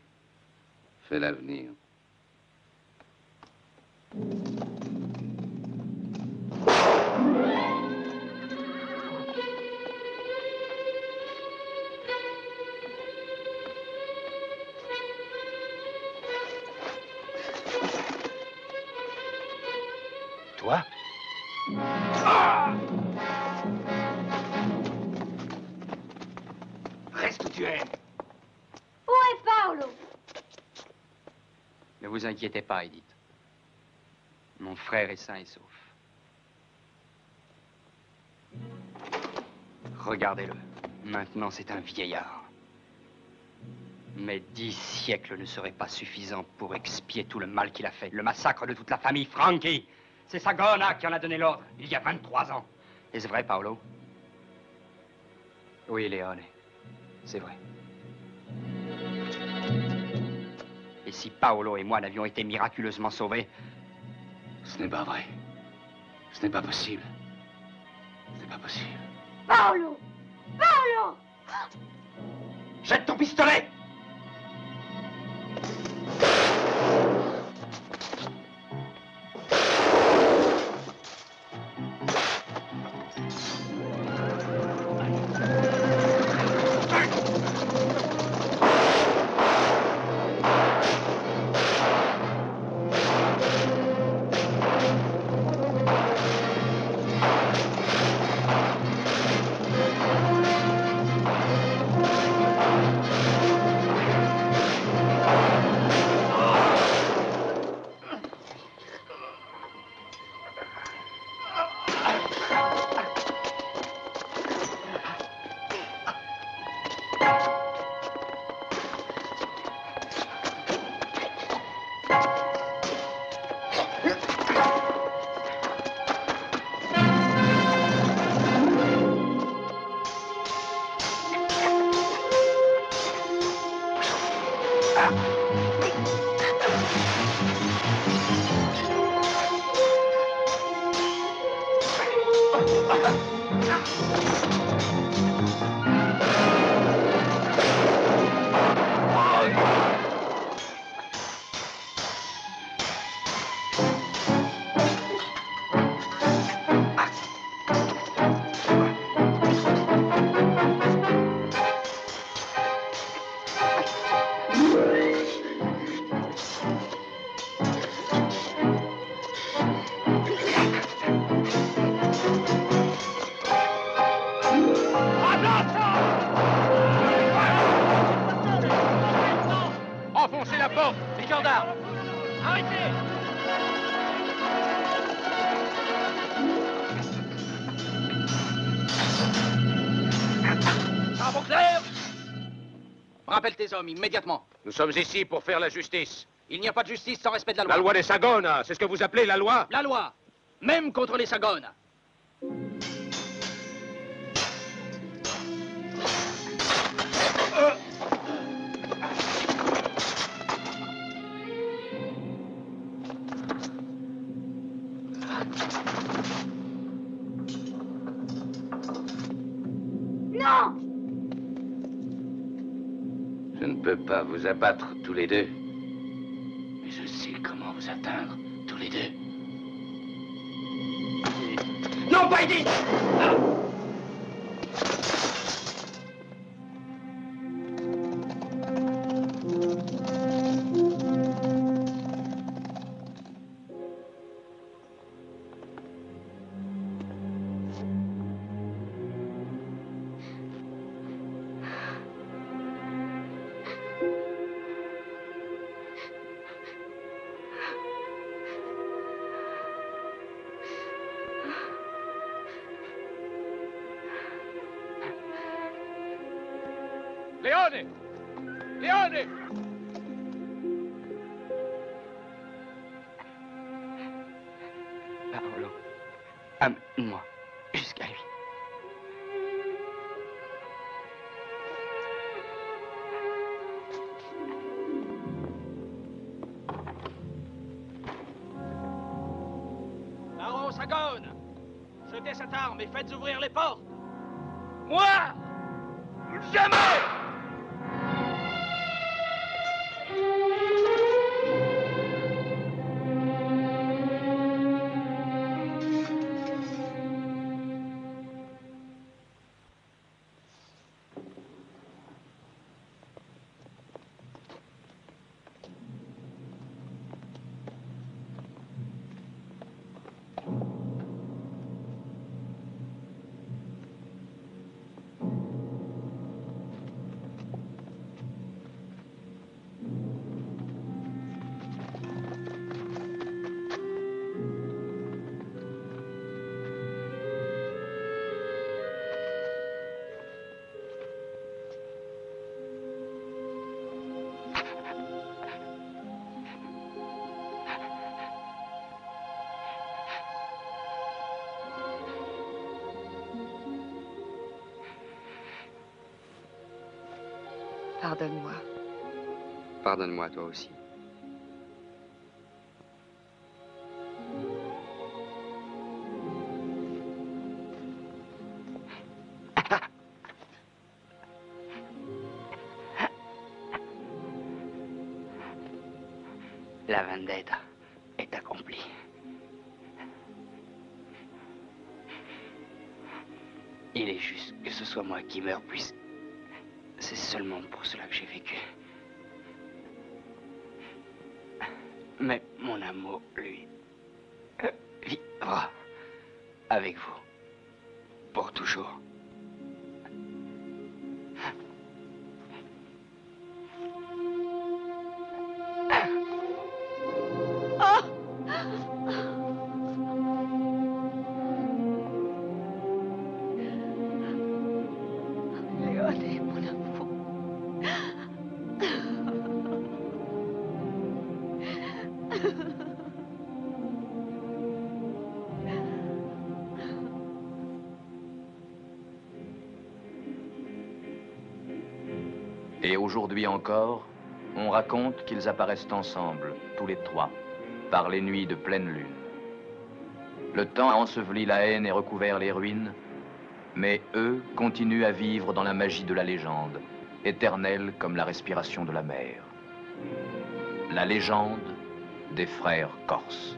fais l'avenir. Toi? Reste où tu es. Où est Paolo? Ne vous inquiétez pas, Edith. Mon frère est sain et sauf. Regardez-le. Maintenant, c'est un vieillard. Mais 10 siècles ne seraient pas suffisants pour expier tout le mal qu'il a fait. Le massacre de toute la famille Franchi. C'est Sagona qui en a donné l'ordre, il y a 23 ans. Est-ce vrai, Paolo? Oui, Léone. C'est vrai. Et si Paolo et moi n'avions été miraculeusement sauvés? Ce n'est pas vrai. Ce n'est pas possible. Ce n'est pas possible. Paolo! Paolo! Jette ton pistolet! Enfoncez la porte! Les gendarmes! Arrêtez! Ça va clair? Rappelle tes hommes, immédiatement. Nous sommes ici pour faire la justice. Il n'y a pas de justice sans respect de la loi. La loi des Sagona, c'est ce que vous appelez la loi? La loi, même contre les Sagona. Non! Je ne peux pas vous abattre tous les deux. Mais je sais comment vous atteindre tous les deux. Non, pas Edith! Léone! Léone! Paolo, amène-moi jusqu'à lui. Baron Sagone, jetez cette arme et faites ouvrir les portes. Moi? Jamais! Pardonne-moi. Pardonne-moi, toi aussi. La vendetta est accomplie. Il est juste que ce soit moi qui meure, puisque c'est seulement pour cela que j'ai vécu. Mais mon amour, lui, vivra avec vous pour toujours. Et aujourd'hui encore, on raconte qu'ils apparaissent ensemble, tous les trois, par les nuits de pleine lune. Le temps a enseveli la haine et recouvert les ruines, mais eux continuent à vivre dans la magie de la légende, éternelle comme la respiration de la mer. La légende des frères corses.